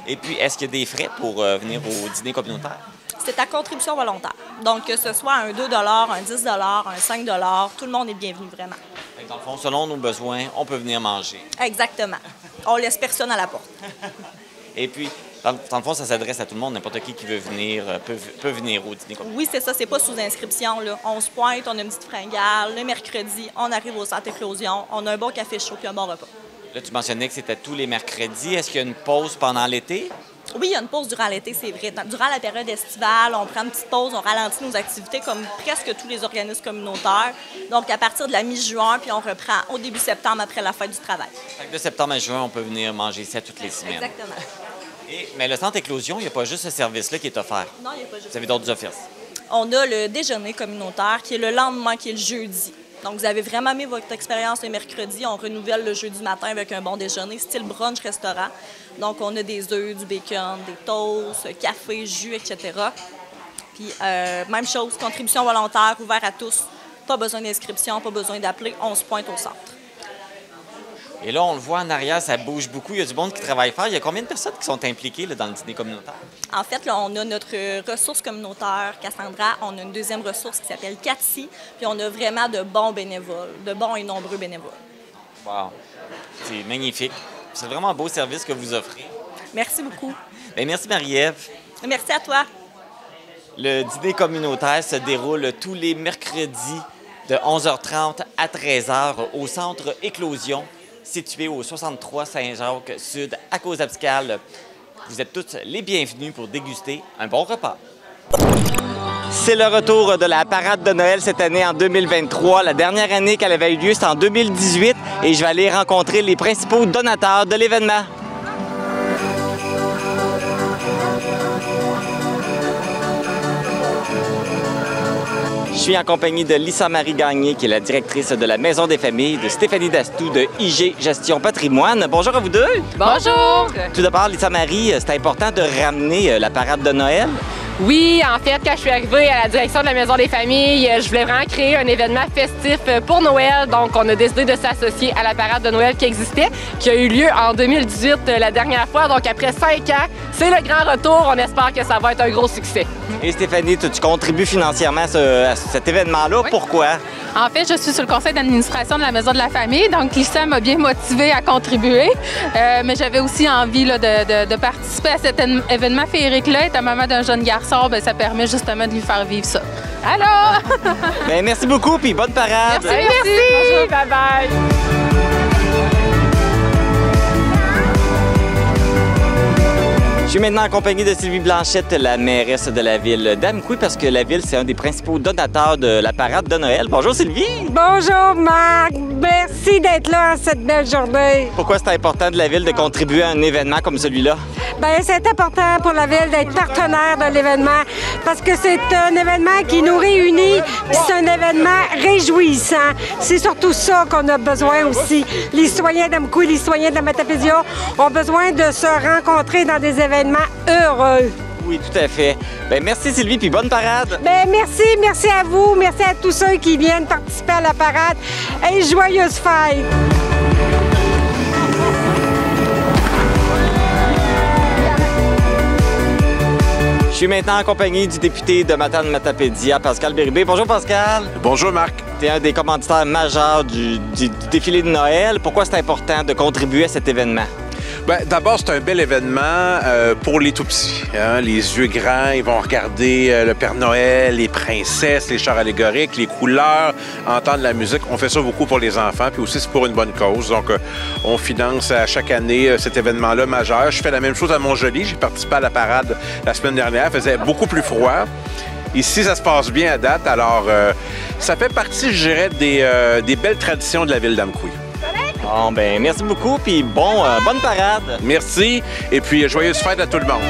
Et puis, est-ce qu'il y a des frais pour venir au dîner communautaire? C'est à contribution volontaire. Donc, que ce soit un 2 un 10 un 5 tout le monde est bienvenu vraiment. Dans le fond, selon nos besoins, on peut venir manger. Exactement. On laisse personne à la porte. Et puis, dans le fond, ça s'adresse à tout le monde. N'importe qui veut venir peut venir au dîner communautaire. Oui, c'est ça. C'est pas sous inscription. Là. On se pointe, on a une petite fringale. Le mercredi, on arrive au Centre Éclosion. On a un bon café chaud puis un bon repas. Là, tu mentionnais que c'était tous les mercredis. Est-ce qu'il y a une pause pendant l'été? Oui, il y a une pause durant l'été, c'est vrai. Durant la période estivale, on prend une petite pause, on ralentit nos activités comme presque tous les organismes communautaires. Donc, à partir de la mi-juin, puis on reprend au début septembre après la fête du travail. De septembre à juin, on peut venir manger ici à toutes les semaines. Exactement. Mais le Centre Éclosion, il n'y a pas juste ce service-là qui est offert. Non, il n'y a pas juste. Vous avez d'autres offices? On a le déjeuner communautaire qui est le lendemain, qui est le jeudi. Donc, vous avez vraiment aimé votre expérience le mercredi. On renouvelle le jeudi matin avec un bon déjeuner, style brunch restaurant. Donc, on a des œufs, du bacon, des toasts, café, jus, etc. Puis, même chose, contribution volontaire, ouvert à tous. Pas besoin d'inscription, pas besoin d'appeler. On se pointe au centre. Et là, on le voit en arrière, ça bouge beaucoup. Il y a du monde qui travaille fort. Il y a combien de personnes qui sont impliquées là, dans le dîner communautaire? En fait, là, on a notre ressource communautaire, Cassandra. On a une deuxième ressource qui s'appelle Cathy. Puis on a vraiment de bons bénévoles, de bons et nombreux bénévoles. Wow! C'est magnifique. C'est vraiment un beau service que vous offrez. Merci beaucoup. Bien, merci, Marie-Ève. Merci à toi. Le dîner communautaire se déroule tous les mercredis de 11h30 à 13h au centre Éclosion, situé au 63 Saint-Jacques-Sud, à Cause-Abscale. Vous êtes tous les bienvenus pour déguster un bon repas. C'est le retour de la parade de Noël cette année en 2023. La dernière année qu'elle avait eu lieu, c'est en 2018 et je vais aller rencontrer les principaux donateurs de l'événement. Je suis en compagnie de Lisa Marie Gagné, qui est la directrice de la Maison des familles, de Stéphanie Dastou de IG Gestion Patrimoine. Bonjour à vous deux. Bonjour. Tout d'abord, Lisa Marie, c'est important de ramener la parade de Noël. Oui, en fait, quand je suis arrivée à la direction de la Maison des familles, je voulais vraiment créer un événement festif pour Noël. Donc, on a décidé de s'associer à la parade de Noël qui existait, qui a eu lieu en 2018 la dernière fois. Donc, après 5 ans, c'est le grand retour. On espère que ça va être un gros succès. Et Stéphanie, tu contribues financièrement à cet événement-là. Oui. Pourquoi? En fait, je suis sur le conseil d'administration de la Maison de la famille, donc Lisa m'a bien motivée à contribuer. Mais j'avais aussi envie là, de participer à cet événement féerique-là. Étant maman d'un jeune garçon, bien, ça permet justement de lui faire vivre ça. Alors! Bien, merci beaucoup, puis bonne parade! Merci! Bonjour, bye-bye! Je suis maintenant en compagnie de Sylvie Blanchette, la mairesse de la ville d'Amqui, parce que la ville, c'est un des principaux donateurs de la parade de Noël. Bonjour Sylvie! Bonjour Marc! Merci d'être là en cette belle journée. Pourquoi c'est important de la ville de contribuer à un événement comme celui-là? Bien, c'est important pour la ville d'être partenaire de l'événement parce que c'est un événement qui nous réunit, puis c'est un événement réjouissant. C'est surtout ça qu'on a besoin aussi. Les citoyens d'Amqui, les citoyens de la Matapédia ont besoin de se rencontrer dans des événements heureux. Oui, tout à fait. Bien, merci Sylvie, puis bonne parade. Bien, merci à vous, merci à tous ceux qui viennent participer à la parade et joyeuses fêtes. Je suis maintenant en compagnie du député de Matane-Matapédia, Pascal Bérubé. Bonjour Pascal. Bonjour Marc. Tu es un des commanditaires majeurs du défilé de Noël. Pourquoi c'est important de contribuer à cet événement? Bien, d'abord, c'est un bel événement pour les tout-petits. Hein? Les yeux grands, ils vont regarder le Père Noël, les princesses, les chars allégoriques, les couleurs, entendre la musique. On fait ça beaucoup pour les enfants, puis aussi c'est pour une bonne cause. Donc, on finance à chaque année cet événement-là majeur. Je fais la même chose à Montjoly. J'ai participé à la parade la semaine dernière. Il faisait beaucoup plus froid. Ici, ça se passe bien à date. Alors, ça fait partie, je dirais, des belles traditions de la ville d'Amqui. Bon, ben merci beaucoup, puis bonne parade. Merci, et puis joyeuses fêtes à tout le monde.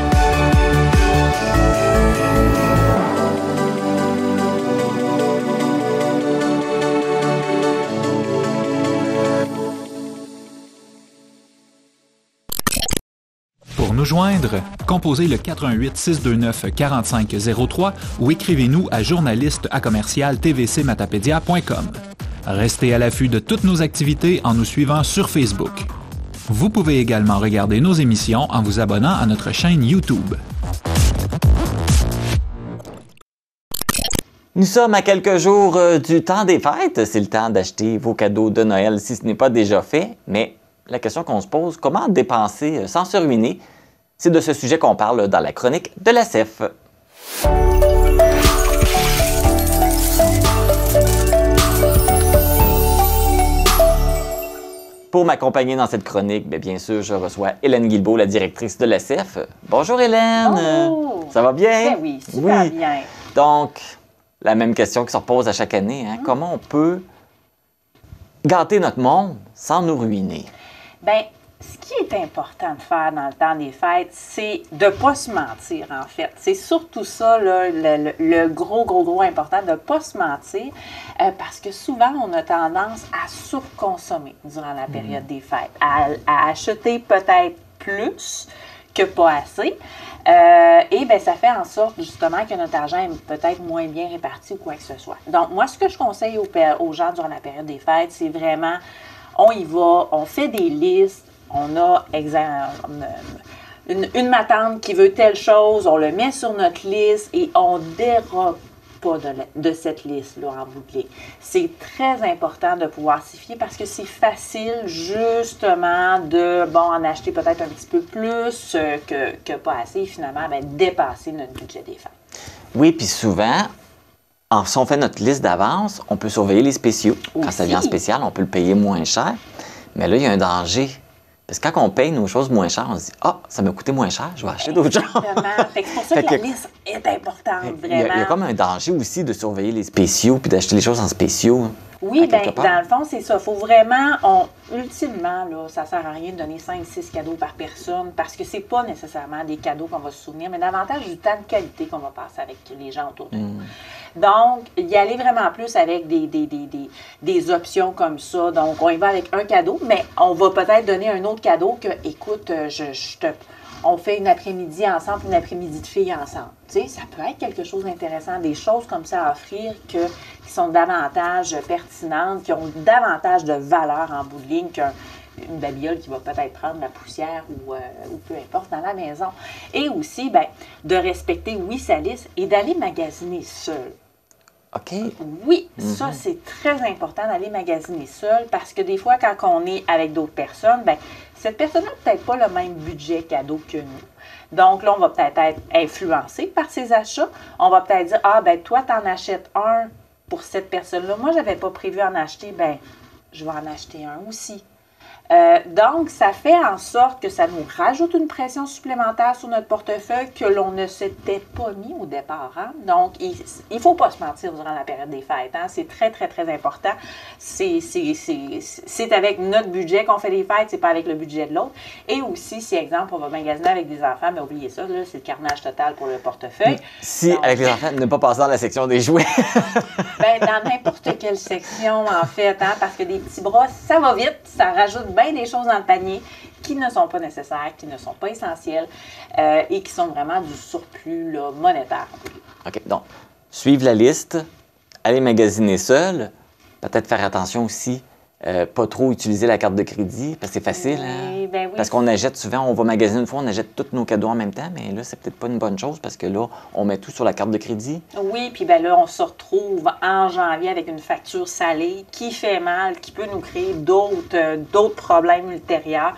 Pour nous joindre, composez le 418-629-4503 ou écrivez-nous à journaliste@tvcmatapedia.com. Restez à l'affût de toutes nos activités en nous suivant sur Facebook. Vous pouvez également regarder nos émissions en vous abonnant à notre chaîne YouTube. Nous sommes à quelques jours du temps des fêtes. C'est le temps d'acheter vos cadeaux de Noël si ce n'est pas déjà fait. Mais la question qu'on se pose, comment dépenser sans se ruiner? C'est de ce sujet qu'on parle dans la chronique de la CEF. Pour m'accompagner dans cette chronique, bien sûr, je reçois Hélène Guilbeault, la directrice de la CEF. Bonjour Hélène! Bonjour! Ça va bien? Ben oui, super bien. Donc, la même question qui se repose à chaque année, hein? Comment on peut gâter notre monde sans nous ruiner? Bien, ce qui est important de faire dans le temps des fêtes, c'est de ne pas se mentir, en fait. C'est surtout ça, là, le gros important, de ne pas se mentir, parce que souvent, on a tendance à surconsommer durant la période des fêtes, à acheter peut-être plus que pas assez. Et bien, ça fait en sorte, justement, que notre argent est peut-être moins bien réparti ou quoi que ce soit. Donc, moi, ce que je conseille aux gens durant la période des fêtes, c'est vraiment, on y va, on fait des listes, on a une matante qui veut telle chose, on le met sur notre liste et on dérobe pas de cette liste-là en bout de ligne. C'est très important de pouvoir s'y fier parce que c'est facile, justement, de, en acheter peut-être un petit peu plus que pas assez et finalement, dépasser notre budget des fêtes. Oui, puis souvent, si on fait notre liste d'avance, on peut surveiller les spéciaux. Quand ça vient en spécial, on peut le payer moins cher. Mais là, il y a un danger. Parce que quand on paye nos choses moins chères, on se dit « Ah, ça m'a coûté moins cher, je vais acheter d'autres choses. » C'est pour ça que la liste est importante, vraiment. Il y a comme un danger aussi de surveiller les spéciaux puis d'acheter les choses en spéciaux. Oui, bien, dans le fond, c'est ça. Il faut vraiment, ultimement, là, ça ne sert à rien de donner 5-6 cadeaux par personne parce que c'est pas nécessairement des cadeaux qu'on va se souvenir, mais davantage du temps de qualité qu'on va passer avec les gens autour de nous. Donc, y aller vraiment plus avec des options comme ça. Donc, on y va avec un cadeau, mais on va peut-être donner un autre cadeau que, écoute, on fait une après-midi ensemble, une après-midi de filles ensemble. Tu sais, ça peut être quelque chose d'intéressant, des choses comme ça à offrir qui sont davantage pertinentes, qui ont davantage de valeur en bout de ligne qu'une babiole qui va peut-être prendre la poussière ou peu importe dans la maison. Et aussi, de respecter, oui, sa liste et d'aller magasiner seul. OK. Oui, ça, c'est très important d'aller magasiner seul parce que des fois, quand on est avec d'autres personnes, cette personne n'a peut-être pas le même budget cadeau que nous. Donc là, on va peut-être être influencé par ses achats. On va peut-être dire, toi, tu en achètes un pour cette personne-là. Moi, je n'avais pas prévu en acheter, je vais en acheter un aussi. Donc, ça fait en sorte que ça nous rajoute une pression supplémentaire sur notre portefeuille que l'on ne s'était pas mis au départ. Hein? Donc, il ne faut pas se mentir durant la période des fêtes. Hein? C'est très, très, très important. C'est avec notre budget qu'on fait les fêtes, c'est pas avec le budget de l'autre. Et aussi, si, exemple, on va magasiner avec des enfants, mais oubliez ça, là, c'est le carnage total pour le portefeuille. Si, donc, avec les enfants, ne pas passer dans la section des jouets. Dans n'importe quelle section, en fait, hein, parce que des petits bras, ça va vite, ça rajoute bien des choses dans le panier qui ne sont pas nécessaires, qui ne sont pas essentielles et qui sont vraiment du surplus là, monétaire. OK. Donc, suivre la liste, aller magasiner seul, peut-être faire attention aussi, pas trop utiliser la carte de crédit, parce que c'est facile. Oui, oui. Parce qu'on achète souvent, on va magasiner une fois, on achète tous nos cadeaux en même temps, mais là, c'est peut-être pas une bonne chose parce que là, on met tout sur la carte de crédit. Oui, puis là, on se retrouve en janvier avec une facture salée qui fait mal, qui peut nous créer d'autres problèmes ultérieurs.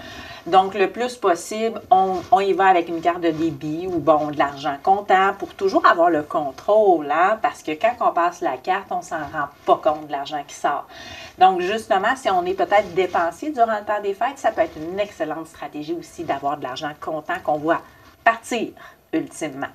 Donc, le plus possible, on y va avec une carte de débit ou de l'argent comptant pour toujours avoir le contrôle, hein, parce que quand on passe la carte, on ne s'en rend pas compte de l'argent qui sort. Donc, justement, si on est peut-être dépensier durant le temps des fêtes, ça peut être une excellente stratégie aussi d'avoir de l'argent comptant qu'on voit partir ultimement.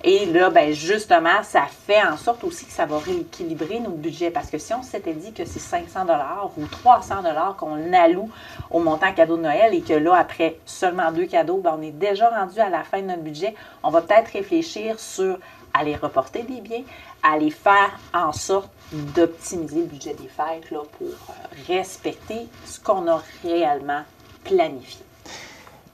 Et là, justement, ça fait en sorte aussi que ça va rééquilibrer nos budgets parce que si on s'était dit que c'est 500 $ ou 300 $ qu'on alloue au montant cadeau de Noël et que là, après seulement 2 cadeaux, on est déjà rendu à la fin de notre budget, on va peut-être réfléchir sur aller reporter des biens, aller faire en sorte d'optimiser le budget des fêtes là, pour respecter ce qu'on a réellement planifié.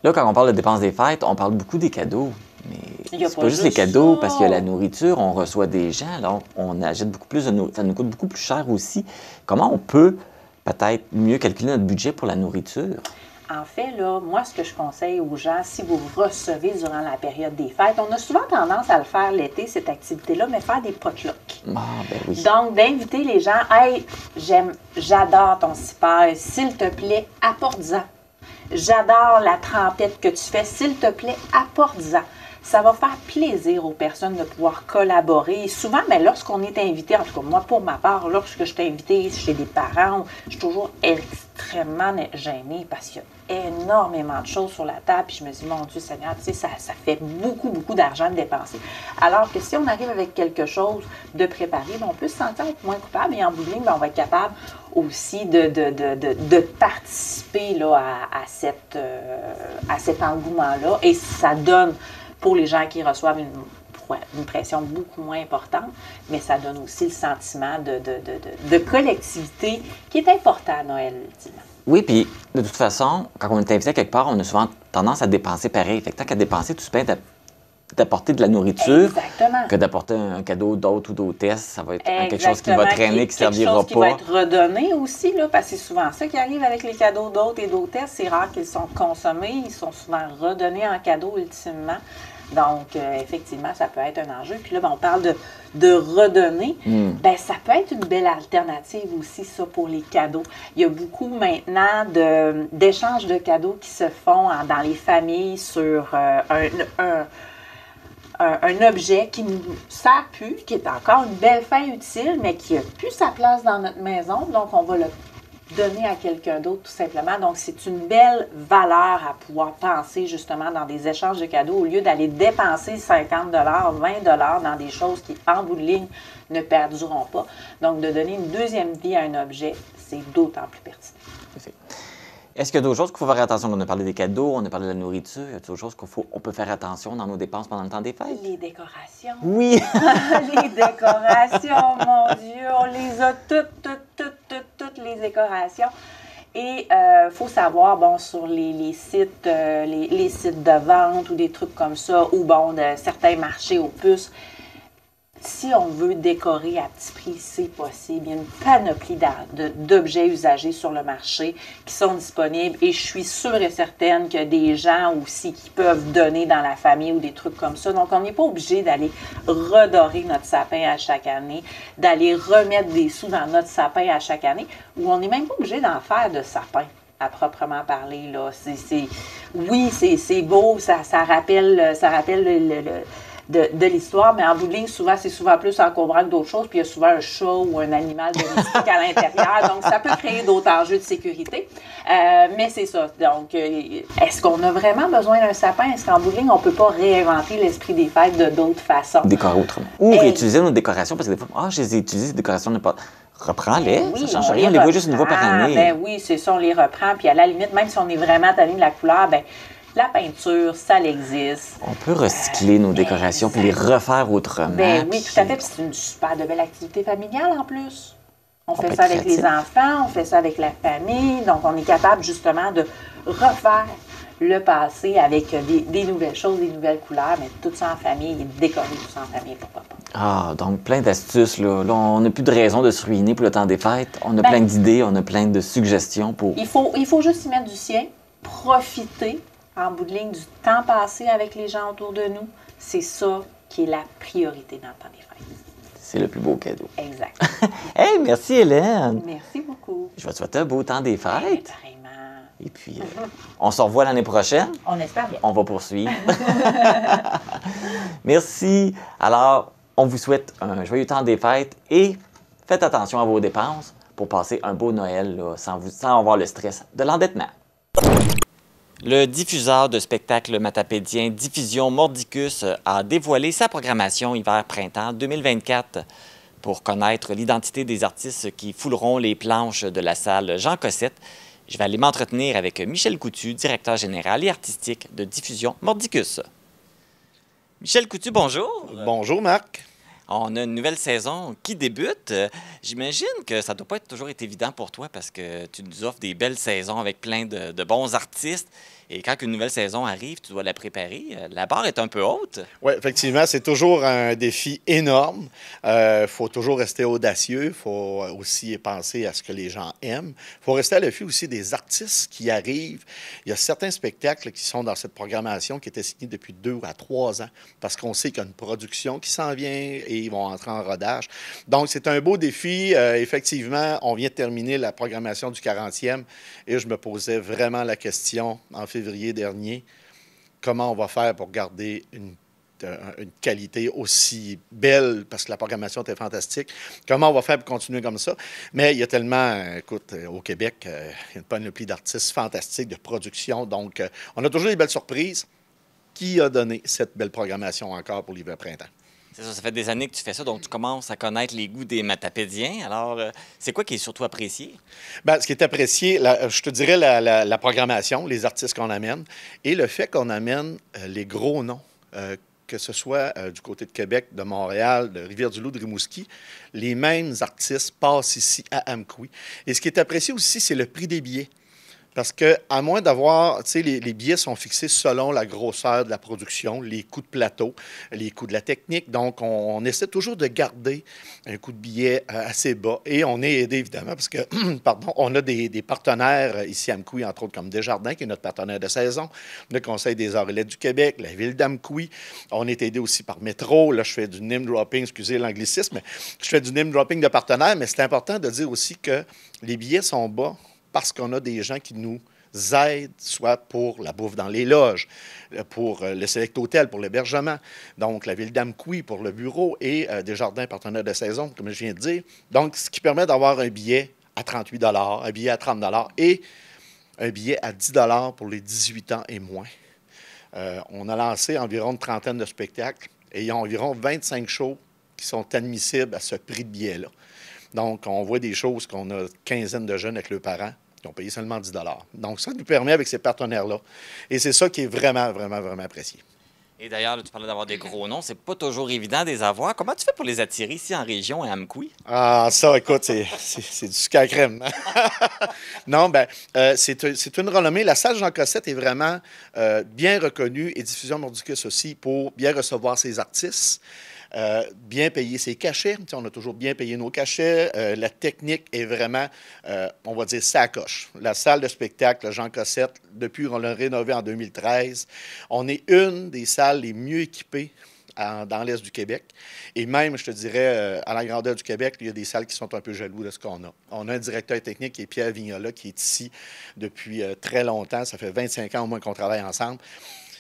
Là, quand on parle de dépenses des fêtes, on parle beaucoup des cadeaux. Mais c'est pas juste les cadeaux, parce qu'il y a la nourriture, on reçoit des gens, alors on achète beaucoup plus de nourriture. Ça nous coûte beaucoup plus cher aussi. Comment on peut peut-être mieux calculer notre budget pour la nourriture? En fait, là, moi, ce que je conseille aux gens, si vous recevez durant la période des fêtes, on a souvent tendance à le faire l'été, cette activité-là, mais faire des potlucks. Ah, ben oui. Donc, d'inviter les gens, « Hey, j'adore ton super, s'il te plaît, apporte-en. J'adore la trempette que tu fais, s'il te plaît, apporte-en. » Ça va faire plaisir aux personnes de pouvoir collaborer. Et souvent, bien, lorsqu'on est invité, en tout cas moi pour ma part, lorsque je suis invitée chez des parents, je suis toujours extrêmement gênée parce qu'il y a énormément de choses sur la table. Puis je me dis, mon Dieu Seigneur, tu sais, ça fait beaucoup, beaucoup d'argent de dépenser. Alors que si on arrive avec quelque chose de préparé, bien, on peut se sentir moins coupable et en bout de ligne, bien, on va être capable aussi de participer là, à cet engouement-là. Et ça donne, pour les gens qui reçoivent une pression beaucoup moins importante, mais ça donne aussi le sentiment de collectivité qui est important à Noël, ultimement. Oui, puis de toute façon, quand on est invité quelque part, on a souvent tendance à dépenser pareil. Fait que tant qu'à dépenser, tout se paye d'apporter de la nourriture. Exactement. Que d'apporter un cadeau d'hôte ou d'hôtesse. Ça va être quelque chose qui va traîner, qui ne servira pas. Quelque chose qui va être redonné aussi, là, parce que c'est souvent ça qui arrive avec les cadeaux d'hôtes et d'hôtesses. C'est rare qu'ils sont consommés. Ils sont souvent redonnés en cadeau, ultimement. Donc, effectivement, ça peut être un enjeu. Puis là, ben, on parle de redonner. Bien, ça peut être une belle alternative aussi, ça, pour les cadeaux. Il y a beaucoup maintenant d'échanges de cadeaux qui se font dans les familles sur un objet qui ne nous sert plus, qui est encore une belle fin utile, mais qui n'a plus sa place dans notre maison. Donc, on va le donner à quelqu'un d'autre, tout simplement. Donc, c'est une belle valeur à pouvoir penser, justement, dans des échanges de cadeaux, au lieu d'aller dépenser 50 $, 20 $ dans des choses qui, en bout de ligne, ne perdureront pas. Donc, de donner une deuxième vie à un objet, c'est d'autant plus pertinent. Est-ce qu'il y a d'autres choses qu'il faut faire attention? On a parlé des cadeaux, on a parlé de la nourriture. Il y a d'autres choses qu'on peut faire attention dans nos dépenses pendant le temps des fêtes? Les décorations. Oui! Les décorations, mon Dieu! On les a toutes les décorations. Et il faut savoir, bon, sur les sites de vente ou des trucs comme ça, ou bon, de certains marchés aux puces, si on veut décorer à petit prix, c'est possible. Il y a une panoplie d'objets usagés sur le marché qui sont disponibles et je suis sûre et certaine qu'il y a des gens aussi qui peuvent donner dans la famille ou des trucs comme ça. Donc, on n'est pas obligé d'aller redorer notre sapin à chaque année, d'aller remettre des sous dans notre sapin à chaque année, ou on n'est même pas obligé d'en faire de sapin à proprement parler. Là. Oui, c'est beau, ça rappelle de l'histoire, mais en bout de ligne, c'est souvent plus encombrant que d'autres choses, puis il y a souvent un chat ou un animal domestique à l'intérieur, donc ça peut créer d'autres enjeux de sécurité. Mais c'est ça. Donc, est-ce qu'on a vraiment besoin d'un sapin? Est-ce qu'en bout de ligne, on ne peut pas réinventer l'esprit des fêtes de d'autres façons? Décorer autrement. Ou réutiliser nos décorations, parce que des fois, je les ai utilisées, ces décorations, reprends-les, oui, ça ne change rien, on les voit juste une fois par année. Ben oui, c'est ça, on les reprend, puis à la limite, même si on est vraiment tanné de la couleur, ben la peinture, ça existe. On peut recycler nos décorations puis les refaire autrement. Ben oui, tout à fait. Puis c'est une super de belle activité familiale en plus. On fait ça avec les enfants, on fait ça avec la famille. Donc, on est capable justement de refaire le passé avec des nouvelles choses, des nouvelles couleurs, mais tout ça en famille et décorer tout ça en famille, pourquoi pas. Ah, donc plein d'astuces. Là, on n'a plus de raison de se ruiner pour le temps des fêtes. On a plein d'idées, on a plein de suggestions pour... Il faut juste y mettre du sien, profiter en bout de ligne du temps passé avec les gens autour de nous. C'est ça qui est la priorité dans le temps des fêtes. C'est le plus beau cadeau. Exact. Hey, merci Hélène. Merci beaucoup. Je vais te souhaiter un beau temps des fêtes. Pareillement. Et puis, on se revoit l'année prochaine. On espère bien. On va poursuivre. Merci. Alors, on vous souhaite un joyeux temps des fêtes et faites attention à vos dépenses pour passer un beau Noël là, sans avoir le stress de l'endettement. Le diffuseur de spectacles matapédien Diffusion Mordicus a dévoilé sa programmation hiver-printemps 2024 pour connaître l'identité des artistes qui fouleront les planches de la salle Jean Cossette. Je vais aller m'entretenir avec Michel Coutu, directeur général et artistique de Diffusion Mordicus. Michel Coutu, bonjour. Bonjour, Marc. On a une nouvelle saison qui débute. J'imagine que ça ne doit pas être toujours évident pour toi parce que tu nous offres des belles saisons avec plein de bons artistes. Et quand une nouvelle saison arrive, tu dois la préparer. La barre est un peu haute. Oui, effectivement, c'est toujours un défi énorme. Il faut toujours rester audacieux. Il faut aussi penser à ce que les gens aiment. Il faut rester à l'affût aussi des artistes qui arrivent. Il y a certains spectacles qui sont dans cette programmation qui étaient signés depuis 2 à 3 ans parce qu'on sait qu'il y a une production qui s'en vient et ils vont entrer en rodage. Donc, c'est un beau défi. Effectivement, on vient de terminer la programmation du 40e et je me posais vraiment la question en février dernier, comment on va faire pour garder une une qualité aussi belle, parce que la programmation était fantastique. Comment on va faire pour continuer comme ça? Mais il y a tellement, écoute, au Québec, il y a une panoplie d'artistes fantastiques, de production. Donc, on a toujours des belles surprises. Qui a donné cette belle programmation encore pour l'hiver-printemps? C'est ça fait des années que tu fais ça, donc tu commences à connaître les goûts des Matapédiens. Alors, c'est quoi qui est surtout apprécié? Bien, ce qui est apprécié, je te dirais la programmation, les artistes qu'on amène, et le fait qu'on amène les gros noms, que ce soit du côté de Québec, de Montréal, de Rivière-du-Loup, de Rimouski, les mêmes artistes passent ici à Amkoui. Et ce qui est apprécié aussi, c'est le prix des billets. Parce que, à moins d'avoir, tu sais, les billets sont fixés selon la grosseur de la production, les coûts de plateau, les coûts de la technique. Donc, on essaie toujours de garder un coût de billet assez bas. Et on est aidé, évidemment, parce que, pardon, on a des partenaires ici à Amkoui, entre autres comme Desjardins, qui est notre partenaire de saison, le Conseil des arts et lettres du Québec, la ville d'Amkoui. On est aidé aussi par Métro. Là, je fais du name dropping, excusez l'anglicisme, mais je fais du name dropping de partenaires, mais c'est important de dire aussi que les billets sont bas parce qu'on a des gens qui nous aident, soit pour la bouffe dans les loges, pour le Select Hotel, pour l'hébergement, donc la ville d'Amkoui pour le bureau et Desjardins, partenaire de saison, comme je viens de dire. Donc, ce qui permet d'avoir un billet à 38 $, un billet à 30 $ et un billet à 10 $ pour les 18 ans et moins. On a lancé environ une trentaine de spectacles et il y a environ 25 shows qui sont admissibles à ce prix de billet-là. Donc, on voit des choses qu'on a une quinzaine de jeunes avec leurs parents qui ont payé seulement 10 $. Donc, ça nous permet avec ces partenaires-là. Et c'est ça qui est vraiment, vraiment, vraiment apprécié. Et d'ailleurs, tu parlais d'avoir des gros noms. C'est pas toujours évident de les avoir. Comment tu fais pour les attirer ici en région à Amkoui? Ah, ça, écoute, c'est du sucre à crème. Non, bien, c'est une renommée. La salle Jean Cossette est vraiment bien reconnue et Diffusion Mordicus aussi pour bien recevoir ses artistes. Bien payer ses cachets. Tu sais, on a toujours bien payé nos cachets. La technique est vraiment, on va dire, ça coche. La salle de spectacle Jean Cossette, depuis qu'on l'a rénovée en 2013, on est une des salles les mieux équipées dans l'Est du Québec. Et même, je te dirais, à la grandeur du Québec, il y a des salles qui sont un peu jaloux de ce qu'on a. On a un directeur technique qui est Pierre Vignola, qui est ici depuis très longtemps. Ça fait 25 ans au moins qu'on travaille ensemble,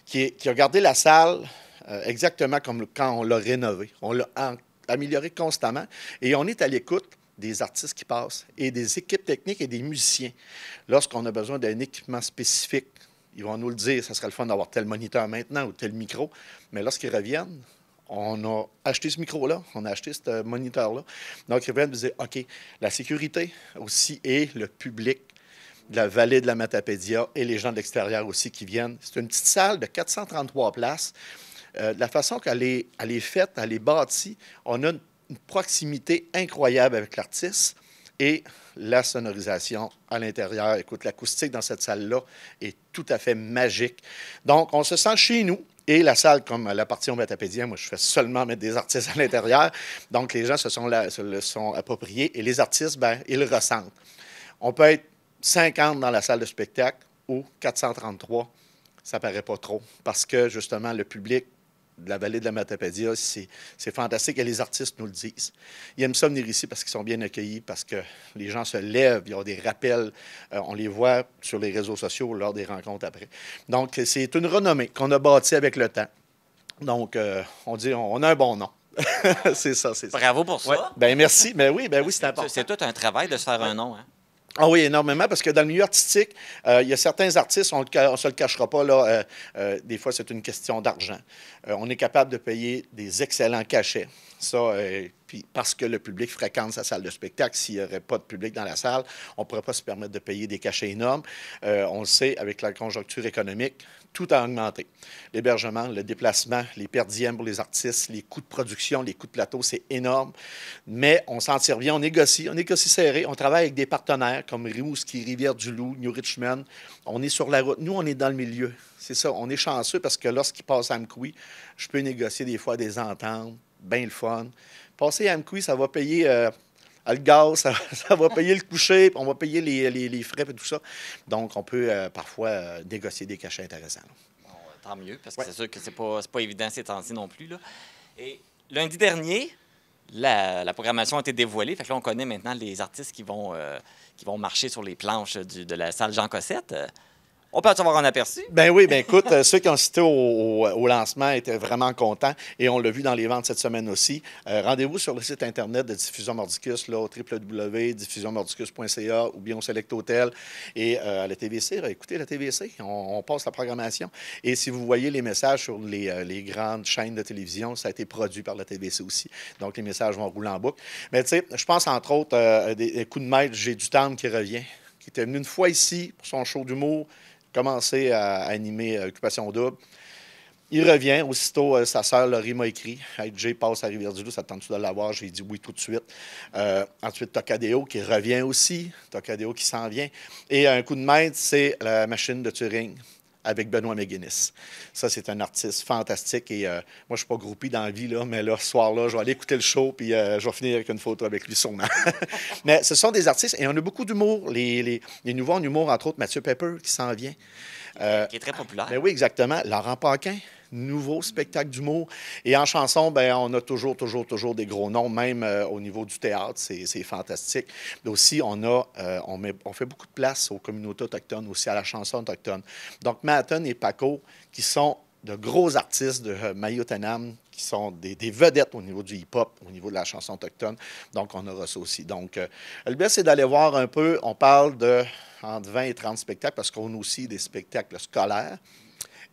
qui a gardé la salle exactement comme quand on l'a rénové. On l'a amélioré constamment et on est à l'écoute des artistes qui passent et des équipes techniques et des musiciens. Lorsqu'on a besoin d'un équipement spécifique, ils vont nous le dire, ça serait le fun d'avoir tel moniteur maintenant ou tel micro, mais lorsqu'ils reviennent, on a acheté ce micro-là, on a acheté ce moniteur-là. Donc, ils reviennent nous dire, OK, la sécurité aussi et le public de la vallée de la Matapédia et les gens de l'extérieur aussi qui viennent. C'est une petite salle de 433 places. De la façon qu'elle est faite, elle est bâtie, on a une proximité incroyable avec l'artiste et la sonorisation à l'intérieur. Écoute, l'acoustique dans cette salle-là est tout à fait magique. Donc, on se sent chez nous. Et la salle, comme la partie Matapédien, moi, je fais seulement mettre des artistes à l'intérieur. Donc, les gens se le sont appropriés et les artistes, bien, ils le ressentent. On peut être 50 dans la salle de spectacle ou 433. Ça paraît pas trop parce que, justement, le public de la vallée de la Matapédia, c'est fantastique et les artistes nous le disent. Ils aiment ça venir ici parce qu'ils sont bien accueillis, parce que les gens se lèvent, il y a des rappels, on les voit sur les réseaux sociaux lors des rencontres après. Donc, c'est une renommée qu'on a bâtie avec le temps. Donc, on dit, on a un bon nom. C'est ça. Bravo pour ça. Ouais. Ben merci. Ben oui, c'est important. C'est tout un travail de se faire un nom, hein? Ah oui, énormément, parce que dans le milieu artistique, il y a certains artistes, on ne se le cachera pas, là, des fois, c'est une question d'argent. On est capable de payer des excellents cachets. Ça, puis parce que le public fréquente sa salle de spectacle. S'il n'y aurait pas de public dans la salle, on ne pourrait pas se permettre de payer des cachets énormes. On le sait, avec la conjoncture économique, tout a augmenté. L'hébergement, le déplacement, les per diem pour les artistes, les coûts de production, les coûts de plateau, c'est énorme. Mais on s'en tire bien, on négocie serré. On travaille avec des partenaires comme Rimouski, Rivière-du-Loup, New Richmond. On est sur la route. Nous, on est dans le milieu. C'est ça, on est chanceux parce que lorsqu'ils passent à Amkoui, je peux négocier des fois des ententes, bien le fun. Passer à Amkoui, ça va payer le gaz, ça va payer le coucher, on va payer les frais et tout ça. Donc, on peut parfois négocier des cachets intéressants. Bon, tant mieux, parce que c'est sûr que c'est pas évident ces temps-ci non plus, là. Et lundi dernier, la programmation a été dévoilée. Fait que là, on connaît maintenant les artistes qui vont marcher sur les planches de la salle Jean Cossette. On peut avoir un aperçu? Ben oui, ben écoute, ceux qui ont cité au lancement étaient vraiment contents et on l'a vu dans les ventes cette semaine aussi. Rendez-vous sur le site Internet de Diffusion Mordicus, là, au www.diffusionmordicus.ca ou bien au Select Hotel et à la TVC. Écoutez la TVC, on passe la programmation. Et si vous voyez les messages sur les grandes chaînes de télévision, ça a été produit par la TVC aussi. Donc, les messages vont rouler en boucle. Mais tu sais, je pense entre autres des coups de maître, J'ai du temps qui revient, qui était venu une fois ici pour son show d'humour, commencé à animer Occupation Double. Il revient. Aussitôt, sa sœur Laurie m'a écrit. Hey, Jay passe à Rivière-du-Loup, ça te tente-tu de l'avoir? J'ai dit oui tout de suite. Ensuite, Tocadéo qui revient aussi. Tocadéo qui s'en vient. Et un coup de maître, c'est la machine de Turing avec Benoît McGuinness. Ça, c'est un artiste fantastique. Et moi, je ne suis pas groupie dans la vie, là, mais là, ce soir-là, je vais aller écouter le show puis je vais finir avec une photo avec lui sûrement. Mais ce sont des artistes et on a beaucoup d'humour. Les nouveaux en humour, entre autres, Mathieu Pepper qui s'en vient. Qui est très populaire. Ben oui, exactement. Laurent Paquin, nouveau spectacle d'humour. Et en chanson, ben on a toujours des gros noms, même au niveau du théâtre. C'est fantastique. Mais aussi, on fait beaucoup de place aux communautés autochtones, aussi à la chanson autochtone. Donc, Maton et Paco, qui sont de gros artistes de Mayotanam, qui sont des vedettes au niveau du hip-hop, au niveau de la chanson autochtone. Donc, on aura ça aussi. Donc, le but, c'est d'aller voir un peu, on parle de entre 20 et 30 spectacles, parce qu'on a aussi des spectacles scolaires.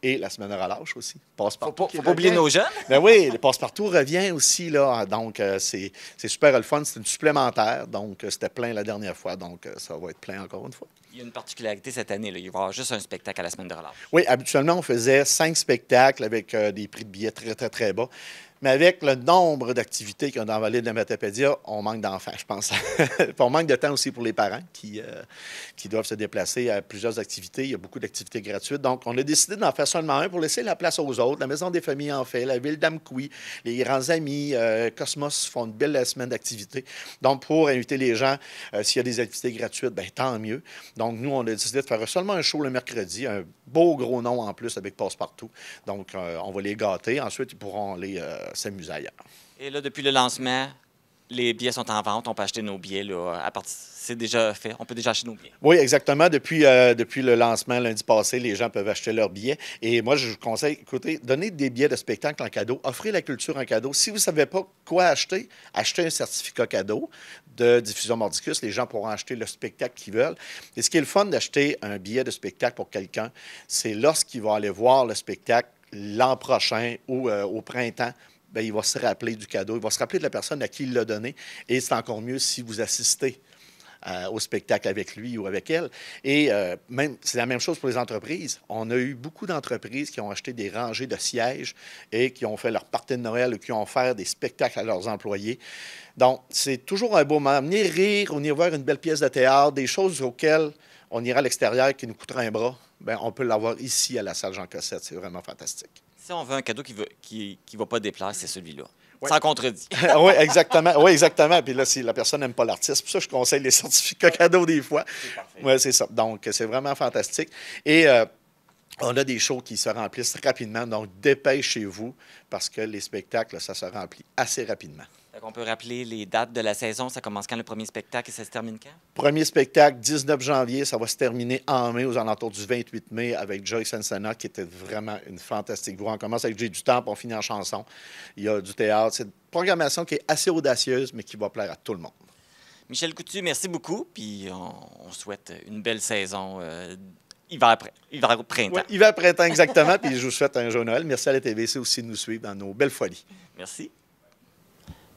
Et la semaine de relâche aussi. Passe-partout. Faut pas oublier nos jeunes. Ben oui, le Passe-partout revient aussi, là. Donc, c'est super le fun. C'est une supplémentaire. Donc, c'était plein la dernière fois. Donc, ça va être plein encore une fois. Il y a une particularité cette année, là. Il va y avoir juste un spectacle à la semaine de relâche. Oui, habituellement, on faisait 5 spectacles avec des prix de billets très, très, très bas. Mais avec le nombre d'activités qu'il y a dans la vallée de la Matapédia, on manque d'enfants, je pense. On manque de temps aussi pour les parents qui doivent se déplacer à plusieurs activités. Il y a beaucoup d'activités gratuites. Donc, on a décidé d'en faire seulement un pour laisser la place aux autres. La Maison des familles en fait, la Ville d'Amkoui, les Grands Amis, Cosmos font une belle semaine d'activités. Donc, pour inviter les gens, s'il y a des activités gratuites, bien, tant mieux. Donc, nous, on a décidé de faire seulement un show le mercredi, un beau gros nom en plus avec Passe-Partout. Donc, on va les gâter. Ensuite, ils pourront aller s'amuser ailleurs. Et là, depuis le lancement, les billets sont en vente. On peut acheter nos billets. C'est déjà fait. On peut déjà acheter nos billets. Oui, exactement. Depuis le lancement lundi passé, les gens peuvent acheter leurs billets. Et moi, je vous conseille, écoutez, donnez des billets de spectacle en cadeau. Offrez la culture en cadeau. Si vous ne savez pas quoi acheter, achetez un certificat cadeau de Diffusion Mordicus. Les gens pourront acheter le spectacle qu'ils veulent. Et ce qui est le fun d'acheter un billet de spectacle pour quelqu'un, c'est lorsqu'il va aller voir le spectacle l'an prochain ou au printemps, bien, il va se rappeler du cadeau, il va se rappeler de la personne à qui il l'a donné. Et c'est encore mieux si vous assistez au spectacle avec lui ou avec elle. Et même, c'est la même chose pour les entreprises. On a eu beaucoup d'entreprises qui ont acheté des rangées de sièges et qui ont fait leur party de Noël ou qui ont offert des spectacles à leurs employés. Donc, c'est toujours un beau moment. Venir rire, on ira voir une belle pièce de théâtre, des choses auxquelles on ira à l'extérieur qui nous coûtera un bras. Bien, on peut l'avoir ici à la salle Jean Cossette. C'est vraiment fantastique. Si on veut un cadeau qui va pas déplaire, c'est celui-là. Ouais. Sans contredit. Oui, exactement. Oui, exactement. Puis là, si la personne n'aime pas l'artiste, pour ça, je conseille les certificats cadeaux des fois. Oui, c'est ça. Donc, c'est vraiment fantastique. Et on a des shows qui se remplissent rapidement. Donc, dépêchez-vous parce que les spectacles, ça se remplit assez rapidement. On peut rappeler les dates de la saison. Ça commence quand le premier spectacle et ça se termine quand? Premier spectacle, 19 janvier. Ça va se terminer en mai, aux alentours du 28 mai, avec Joyce Sansana, qui était vraiment une fantastique voix. On commence avec J'ai du temps, puis on finit en chanson. Il y a du théâtre. C'est une programmation qui est assez audacieuse, mais qui va plaire à tout le monde. Michel Coutu, merci beaucoup. Puis on souhaite une belle saison. Hiver-printemps. Oui, hiver-printemps, exactement. Puis je vous souhaite un joyeux Noël. Merci à la TVC aussi de nous suivre dans nos belles folies. Merci.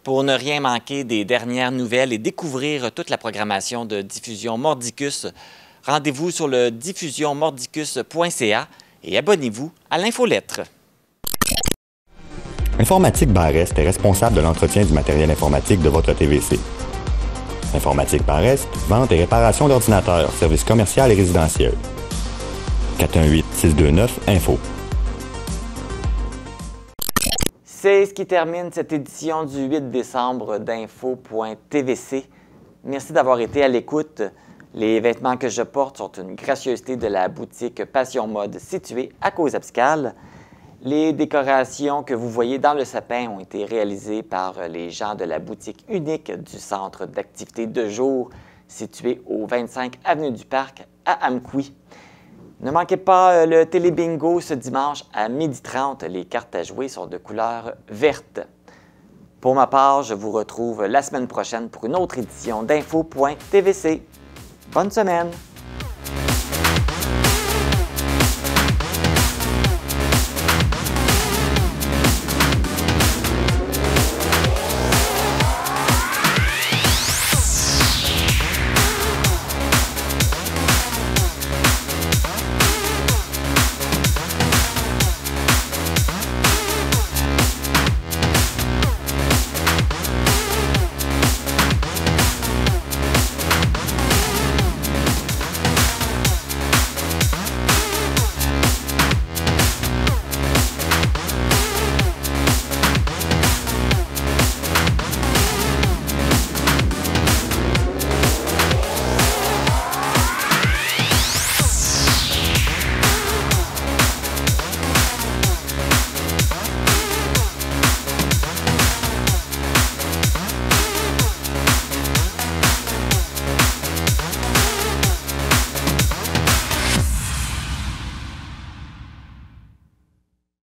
Pour ne rien manquer des dernières nouvelles et découvrir toute la programmation de Diffusion Mordicus, rendez-vous sur le diffusionmordicus.ca et abonnez-vous à l'infolettre. Informatique Barest est responsable de l'entretien du matériel informatique de votre TVC. Informatique Barest, vente et réparation d'ordinateurs, services commerciaux et résidentiels. 418-629-INFO. C'est ce qui termine cette édition du 8 décembre d'Info.tvc. Merci d'avoir été à l'écoute. Les vêtements que je porte sont une gracieuseté de la boutique Passion Mode située à Causes-Abscales. Les décorations que vous voyez dans le sapin ont été réalisées par les gens de la boutique unique du centre d'activités de jour situé au 25 avenue du Parc à Amkoui. Ne manquez pas le télébingo ce dimanche à 12h30. Les cartes à jouer sont de couleur verte. Pour ma part, je vous retrouve la semaine prochaine pour une autre édition d'Info.tvc. Bonne semaine!